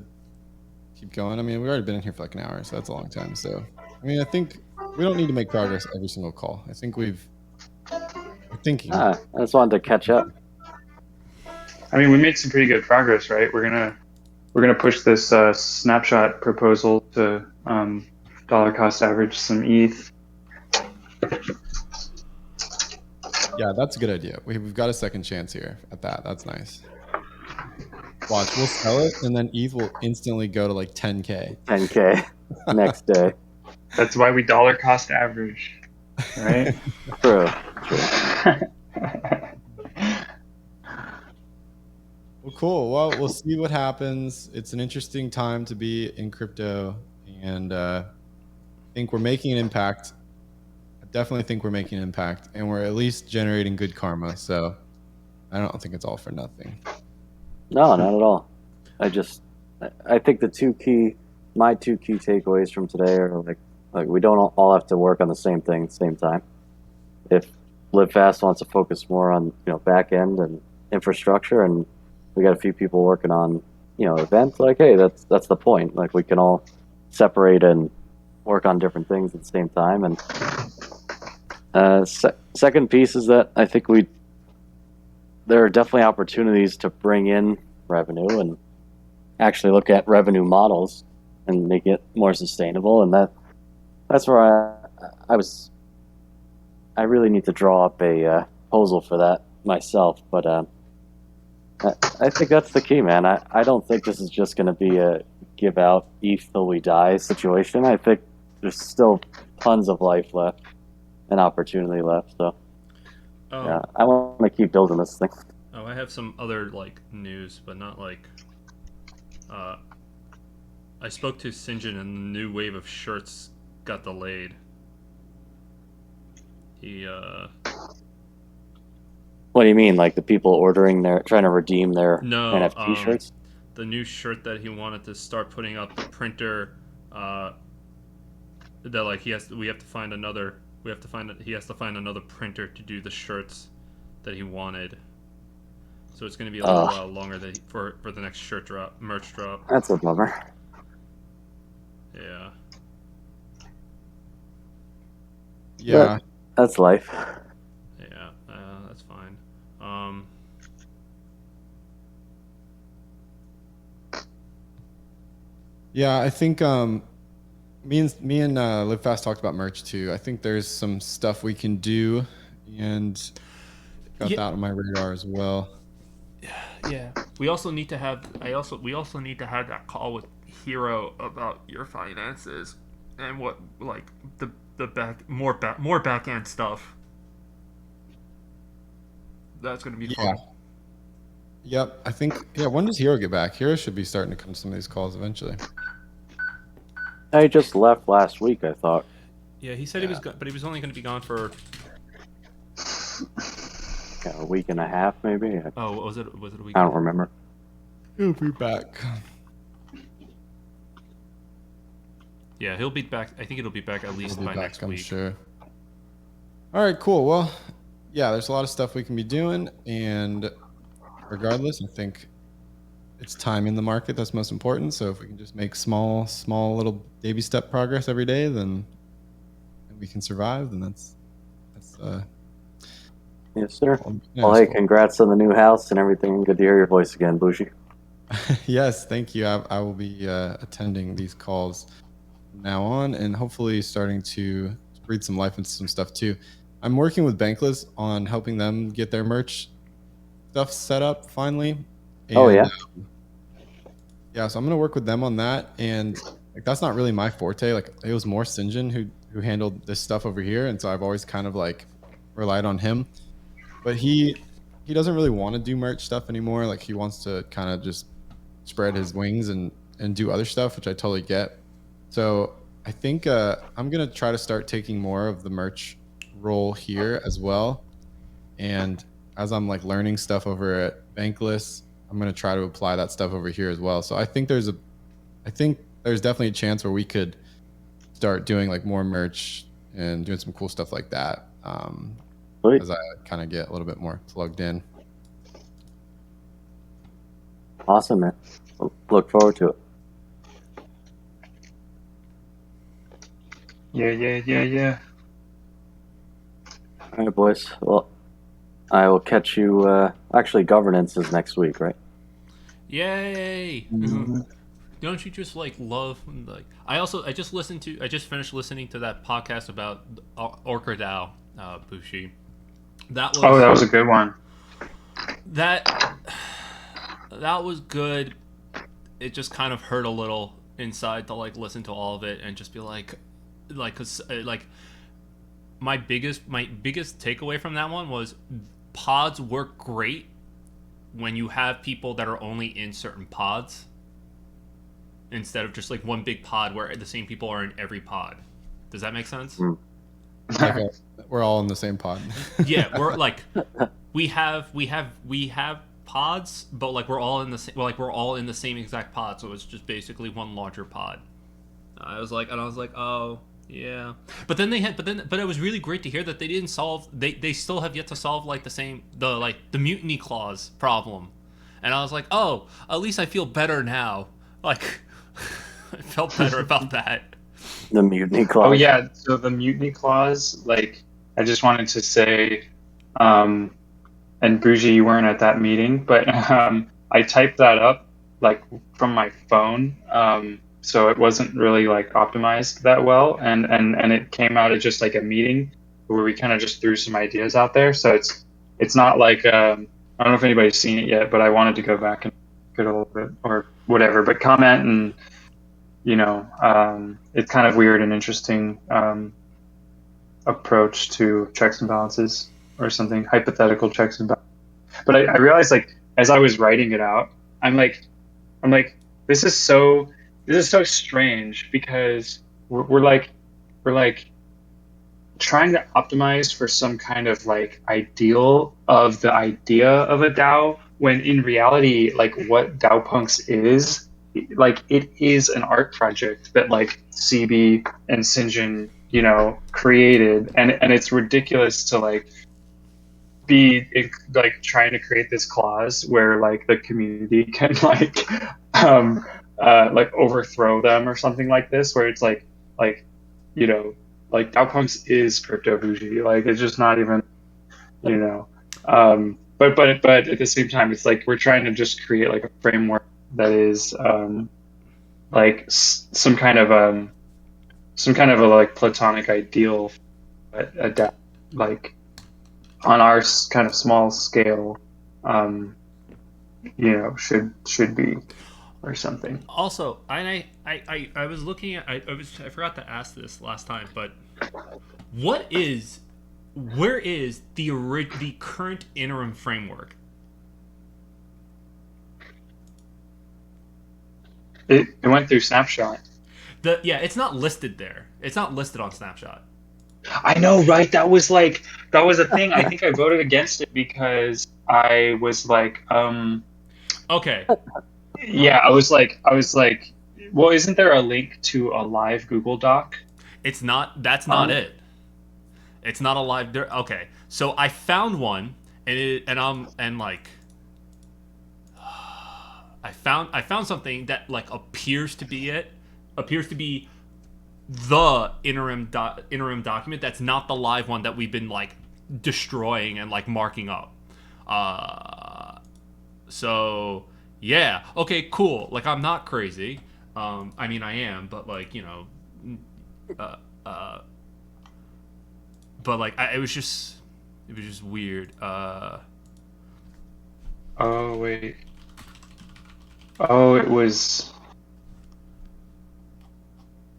keep going. I mean, we've already been in here for like an hour, so that's a long time. So, I mean, I think we don't need to make progress every single call. I think we're thinking. I just wanted to catch up. I mean, we made some pretty good progress, right? We're gonna push this snapshot proposal to dollar cost average some ETH. Yeah, that's a good idea. We've got a second chance here at that. That's nice. Watch, we'll sell it, and then ETH will instantly go to like 10K. 10K next day. That's why we dollar cost average, right? True. Well, cool. Well, we'll see what happens. It's an interesting time to be in crypto, and I think we're making an impact. I definitely think we're making an impact, and we're at least generating good karma. So I don't think it's all for nothing. No, not at all. I think my two key takeaways from today are like we don't all have to work on the same thing at the same time. If Live Fast wants to focus more on back end and infrastructure, and we got a few people working on events, like hey, that's the point. Like we can all separate and work on different things at the same time. And second piece is that I think there are definitely opportunities to bring in revenue and actually look at revenue models and make it more sustainable. And that's where I really need to draw up a proposal for that myself. But I think that's the key, man. I don't think this is just going to be a give out ETH till we die situation. I think there's still tons of life left and opportunity left. So yeah, I want to keep building this thing. Oh, I have some other news, but not I spoke to Sinjin, and the new wave of shirts got delayed. What do you mean? Like the people trying to redeem their NFT shirts? The new shirt that he wanted to start putting up, the printer, that he has to find another printer to do the shirts that he wanted. so it's going to be a little while longer for the next merch drop. That's a bummer. Yeah. Yeah. That's life. Yeah, that's fine. Yeah, I think me and Live Fast talked about merch too. I think there's some stuff we can do, and got that on my radar as well. Yeah. We also need to have. We also need to have that call with Hero about your finances and what like the more back end stuff. That's going to be fun. Yep, I think. Yeah, when does Hero get back? Hero should be starting to come to some of these calls eventually. I just left last week, I thought. Yeah, he said he was, but he was only going to be gone for. A week and a half, maybe. Oh, was it a week? I don't remember. He'll be back. Yeah, he'll be back. I think it'll be back at least by next week. I'm sure. All right, cool. Well, yeah, there's a lot of stuff we can be doing, and regardless, I think it's time in the market that's most important. So if we can just make small little baby step progress every day, then we can survive. Then that's Yes, sir. yeah, Well, hey, cool. congrats on the new house and everything. Good to hear your voice again, Bushi. Yes, thank you. I will be attending these calls from now on, and hopefully starting to breathe some life into some stuff too. I'm working with Bankless on helping them get their merch stuff set up finally. And, Oh, yeah? Yeah, so I'm gonna work with them on that, and like that's not really my forte. Like it was more Sinjin who handled this stuff over here, and so I've always kind of like relied on him. But he doesn't really want to do merch stuff anymore. Like he wants to kind of just spread his wings and do other stuff, which I totally get. So I think I'm gonna try to start taking more of the merch role here as well. And as I'm like learning stuff over at Bankless, I'm gonna try to apply that stuff over here as well. So I think there's definitely a chance where we could start doing like more merch and doing some cool stuff like that. Sweet. As I kind of get a little bit more plugged in. Awesome, man. Look forward to it. Yeah. All right, boys. Well, I will catch you. Actually, governance is next week, right? Yay! Mm-hmm. Don't you just like love like? I just finished listening to that podcast about Orca DAO, Bushi. That was a good one. That was good. It just kind of hurt a little inside to like listen to all of it and just be like, cause like my biggest takeaway from that one was pods work great when you have people that are only in certain pods instead of just like one big pod where the same people are in every pod. Does that make sense? Like, we're all in the same pod. Yeah, we're like we have pods, but like we're all in the same exact pod, so it's just basically one larger pod. I was like, oh yeah, but it was really great to hear that they didn't solve. They still have yet to solve like the mutiny clause problem, and I was like, oh, at least I feel better now. Like I felt better about that. The mutiny clause. Oh yeah, so the mutiny clause, like I just wanted to say, and Bougie, you weren't at that meeting, but I typed that up like from my phone, so it wasn't really like optimized that well, and it came out of just like a meeting where we kind of just threw some ideas out there. So it's not like I don't know if anybody's seen it yet, but I wanted to go back and get a little bit or whatever, but comment and it's kind of weird and interesting approach to checks and balances or something, hypothetical checks and balances. But I realized like as I was writing it out, I'm like this is so strange because we're like trying to optimize for some kind of like ideal of the idea of a DAO when in reality like what DAO Punks is like it is an art project that like CB and Sinjin created, and it's ridiculous to like be like trying to create this clause where like the community can like overthrow them or something like this, where it's like you know like Dowpunks is crypto bougie, like it's just not even you know but at the same time it's like we're trying to just create like a framework that is like some kind of a like platonic ideal, but adapt like on our kind of small scale, should be or something. Also, I was looking at I forgot to ask this last time, but where is the current interim framework? It went through Snapshot. It's not listed there. It's not listed on Snapshot. I know, right? That was a thing. I think I voted against it because I was like, Okay. yeah, I was like, well, isn't there a link to a live Google Doc? It's not. That's not it. It's not a live. Okay. So I found one, and like, I found something that like appears to be the interim document. That's not the live one that we've been like destroying and like marking up. So yeah, okay, cool. Like I'm not crazy. I mean I am, but like uh, uh, but like it was just weird. Oh wait. Oh, it was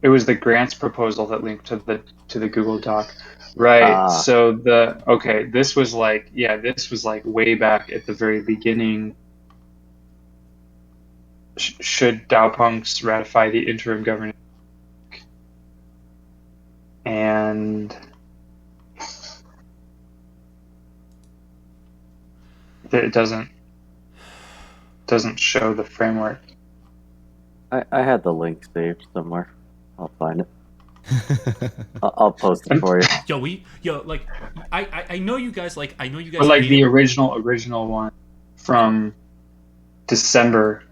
the grants proposal that linked to the Google Doc. Right. So this was like way back at the very beginning. Should Dowpunks ratify the interim governance? And it doesn't show the framework. I had the link saved somewhere. I'll find it. I'll post it for you. Like I know you guys like But like the original one from December.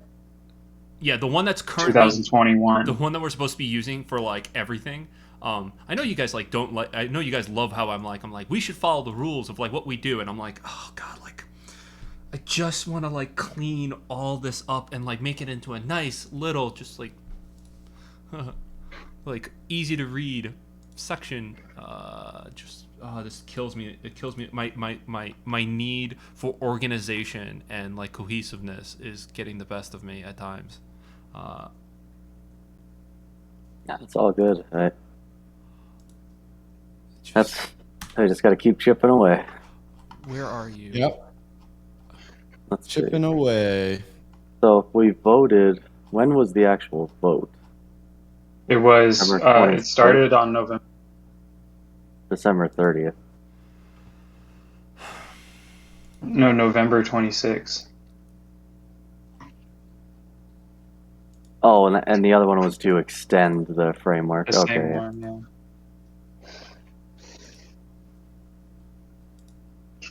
Yeah, the one that's currently 2021. The one that we're supposed to be using for like everything. I know you guys like don't like. I know you guys love how I'm like we should follow the rules of like what we do, and I'm like, oh god, like I just want to like clean all this up and like make it into a nice little just like like easy to read section. This kills me. It kills me. My need for organization and like cohesiveness is getting the best of me at times. It's all good. Right? I just got to keep chipping away. Where are you? Yep. Let's Chipping see. away. So if we voted, when was the actual vote? It was. It started on December 30th. No, November 26th. Oh, and the other one was to extend the framework. The okay. same one, yeah.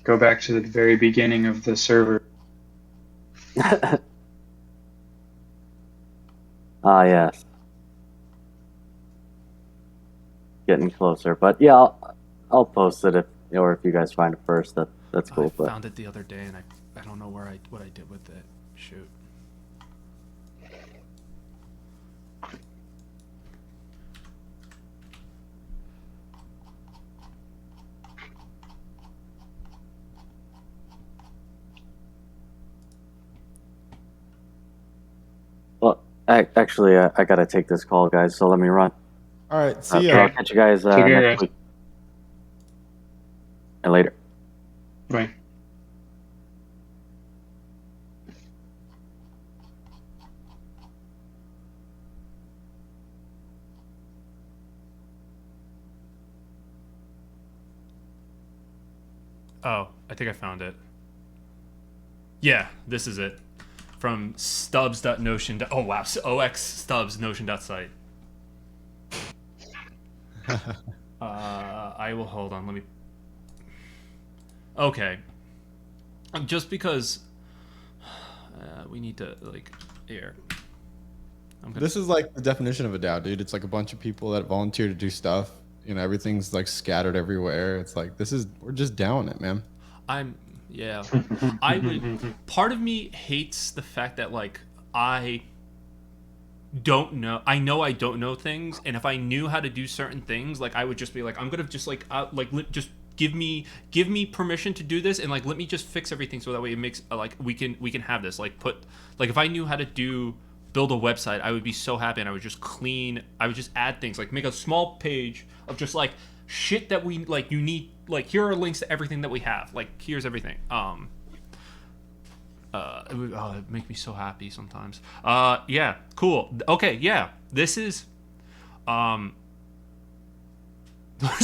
Go back to the very beginning of the server. Yes. Getting closer, but yeah, I'll post it if you guys find it first. That's cool. I found it the other day, and I don't know what I did with it. Shoot. Well, actually, I gotta take this call, guys. So let me run. All right. See Okay, ya. I'll catch you guys Take care, next guys. week and later. Right. Oh, I think I found it. Yeah, this is it. From stubs.notion. Oh wow, ox stubs notion.site. I will hold on. Let me. Okay, just because we need to like here. I'm gonna, This is like the definition of a DAO, dude. It's like a bunch of people that volunteer to do stuff. You know, everything's like scattered everywhere. It's like we're just down it, man. yeah. I would. Part of me hates the fact that like I don't know. I know I don't know things, and if I knew how to do certain things, like I would just be like, I'm gonna just like just give me permission to do this, and like let me just fix everything so that way it makes like we can have this. Like put like if I knew how to build a website, I would be so happy, and I would just add things, like make a small page of just like shit that we like you need, like here are links to everything that we have, like here's everything. It'd make me so happy sometimes. Yeah, cool. Okay, yeah. This is there's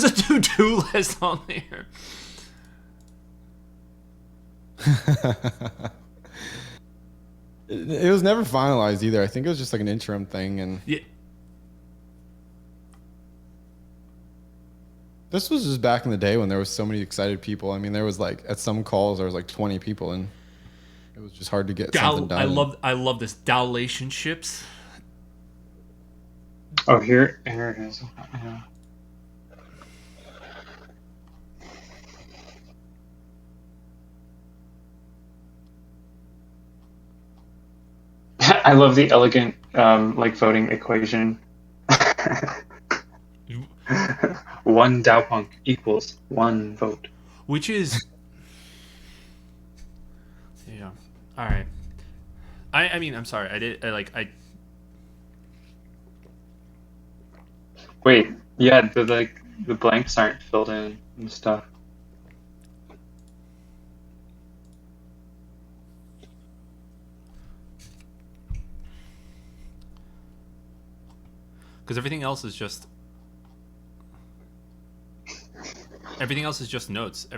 a to-do list on there. It was never finalized either. I think it was just like an interim thing, and Yeah. this was just back in the day when there was so many excited people. I mean, there was like at some calls there was like 20 people, and it was just hard to get something done. I love this Dowlationships. Oh, here it is. Yeah. I love the elegant like voting equation. One Dowpunk equals one vote. Which is yeah. All right. I mean, I'm sorry. I Wait, yeah, the blanks aren't filled in and stuff. because everything else is just notes. I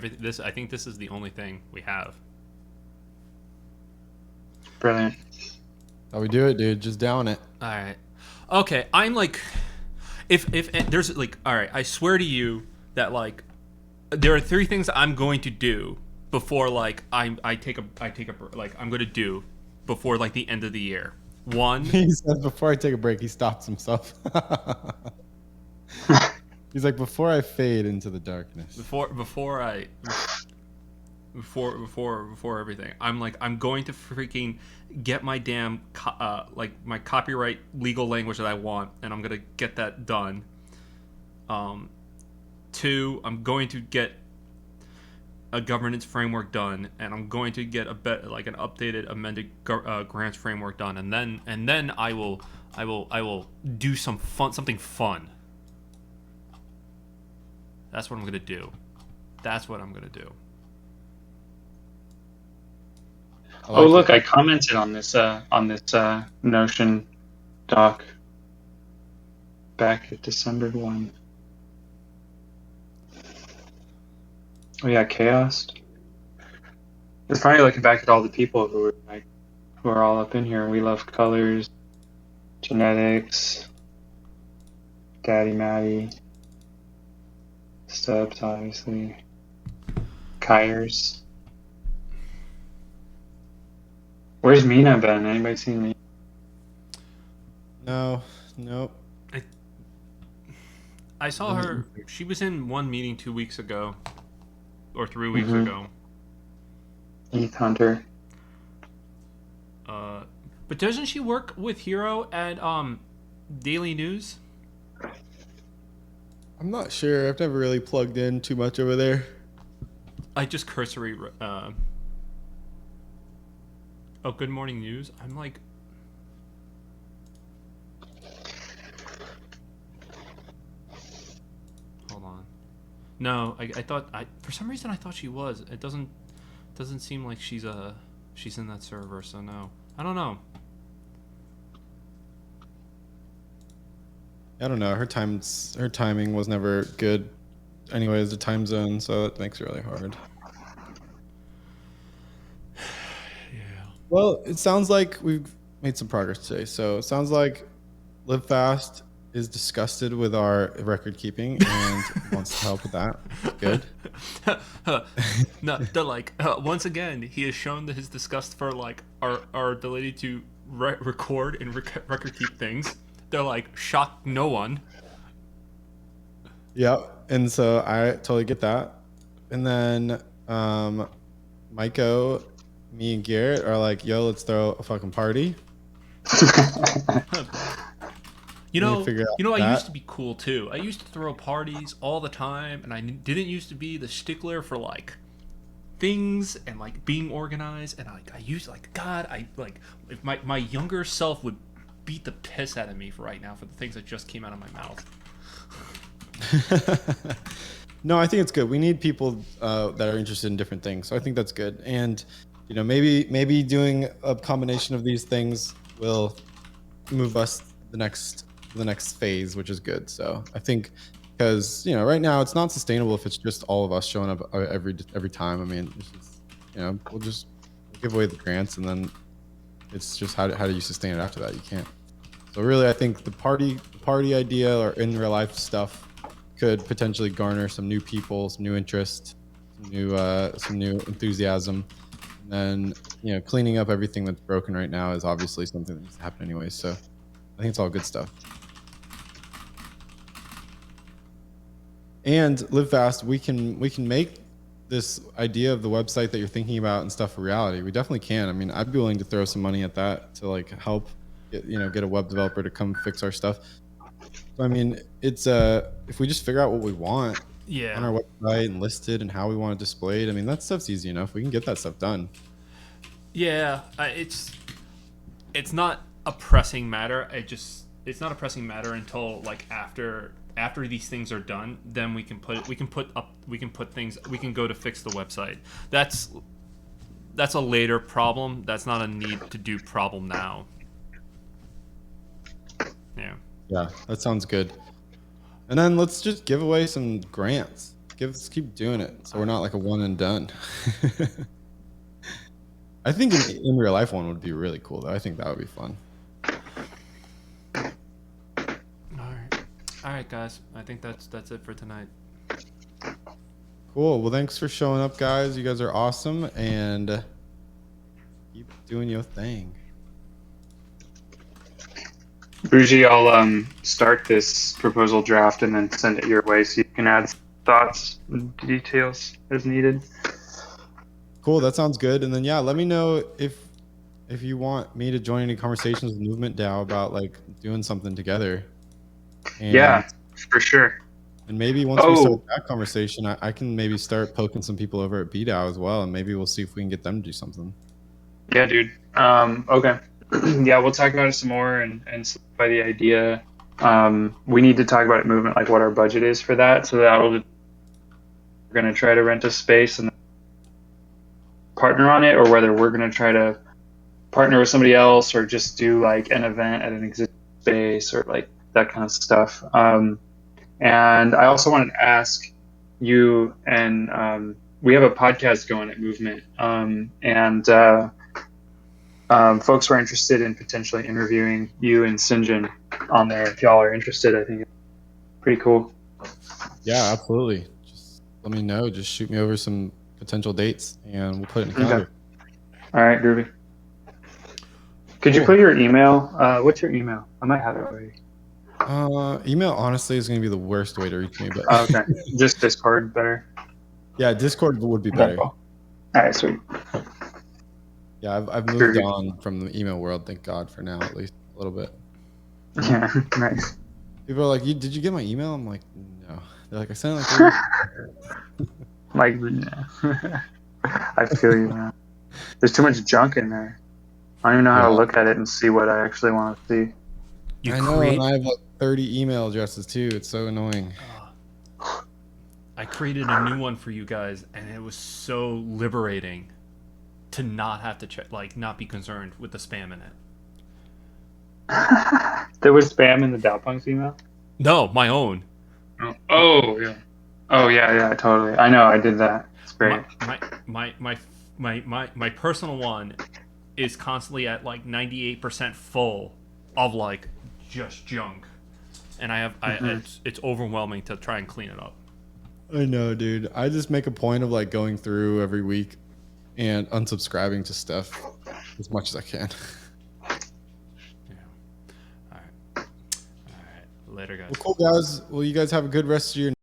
think this is the only thing we have. Brilliant. How we do it, dude? Just down it. All right. Okay, I'm like, if there's like, all right, I swear to you that like, there are 3 things I'm going to do before like I take a like I'm going to do before like the end of the year. One, He says before I take a break, he stops himself. He's like, before I fade into the darkness. before everything, I'm like, I'm going to freaking get my damn like my copyright legal language that I want, and I'm gonna get that done. 2, I'm going to get a governance framework done, and I'm going to get an updated, amended grants framework done, and then I will do something fun. That's what I'm gonna do. That's what I'm gonna do. Oh, look, I commented on this Notion doc back at December 1. Oh yeah, Chaos. It's probably looking back at all the people who are all up in here. We love colors, genetics, Daddy Matty, Stubbs, obviously, Kyers. Where's Mina been? Anybody seen me? No, nope. I saw her. She was in one meeting 2 weeks ago, or 3 weeks ago. ETH Hunter. But doesn't she work with Hero at Daily News? I'm not sure. I've never really plugged in too much over there. I just cursory. Oh, Good Morning News. I'm like, hold on. No, I thought for some reason I thought she was. It doesn't seem like she's in that server. So no, I don't know. I don't know. Her timing was never good. Anyways, the time zone, so it makes it really hard. Yeah. Well, it sounds like we've made some progress today. So it sounds like Live Fast is disgusted with our record keeping and wants to help with that. Good. No, they're like once again he has shown his disgust for like our ability to record and record keep things. They're like shock no one. Yeah, and so I totally get that. And then Maiko, me and Garrett are like, yo, let's throw a fucking party. You We need to know, figure out I that. used to be cool too. I used to throw parties all the time, and I didn't used to be the stickler for like things and like being organized. And I used like God, I like if my younger self would beat the piss out of me for right now for the things that just came out of my mouth. No, I think it's good. We need people that are interested in different things, so I think that's good. And you know, maybe doing a combination of these things will move us the next phase, which is good. So I think because you know, right now it's not sustainable if it's just all of us showing up every time. I mean, it's just, you know, we'll give away the grants, and then it's just how do you sustain it after that? You can't. So really, I think the party idea or in real life stuff could potentially garner some new people, some new interest, some new enthusiasm. And then, you know, cleaning up everything that's broken right now is obviously something that needs to happen anyway. So I think it's all good stuff. And Live Fast, we can make this idea of the website that you're thinking about and stuff a reality. We definitely can. I mean, I'd be willing to throw some money at that to like help get a web developer to come fix our stuff. So, I mean, it's if we just figure out what we want Yeah. on our website and list it and how we want it displayed, I mean, that stuff's easy enough. We can get that stuff done. Yeah, it's not a pressing matter. It's not a pressing matter until like after these things are done. Then we can go to fix the website. That's a later problem. That's not a need to do problem now. Yeah. Yeah, that sounds good. And then let's just give away some grants. Let's keep doing it, so we're not like a one and done. I think in real life one would be really cool though. I think that would be fun. All right, guys. I think that's it for tonight. Cool. Well, thanks for showing up, guys. You guys are awesome, and keep doing your thing. Bougie, I'll start this proposal draft and then send it your way so you can add thoughts and details as needed. Cool. That sounds good. And then yeah, let me know if you want me to join any conversations with Movement DAO about like doing something together. And, yeah, for sure. And maybe once we start that conversation, I can maybe start poking some people over at BDAO as well, and maybe we'll see if we can get them to do something. Yeah, dude. Okay. Yeah, we'll talk about it some more and solidify the idea. We need to talk about it Movement, like what our budget is for that. So we're going to try to rent a space and partner on it, or whether we're going to try to partner with somebody else or just do like an event at an existing space or like that kind of stuff. And I also wanted to ask you, and we have a podcast going at Movement, and folks were interested in potentially interviewing you and Sinjin on there. If y'all are interested, I think it's pretty cool. Yeah, absolutely. Just let me know. Just shoot me over some potential dates, and we'll put it in the calendar. All right, groovy. Could you put your email? What's your email? I might have it already. Email honestly is going to be the worst way to reach me, but Okay, just Discord better. Yeah, Discord would be better. All right, sweet. Yeah, I've moved on from the email world, thank God, for now at least a little bit. Yeah, nice. People are like, "Did you get my email?" I'm like, "No." They're like, "I sent it like." Yeah. I feel you, man. There's too much junk in there. I don't even know how to look at it and see what I actually want to see. I know, and I have like 30 email addresses too. It's so annoying. I created a new one for you guys, and it was so liberating to not have to check, like, not be concerned with the spam in it. There was spam in the Dowpunks email? No, my own. Oh yeah. Oh yeah, totally. I know, I did that. It's great. My personal one is constantly at like 98% full of like just junk, and it's overwhelming to try and clean it up. I know, dude. I just make a point of like going through every week and unsubscribing to stuff as much as I can. Yeah. All right. All right. Later, guys. Well, cool guys. Well, you guys have a good rest of your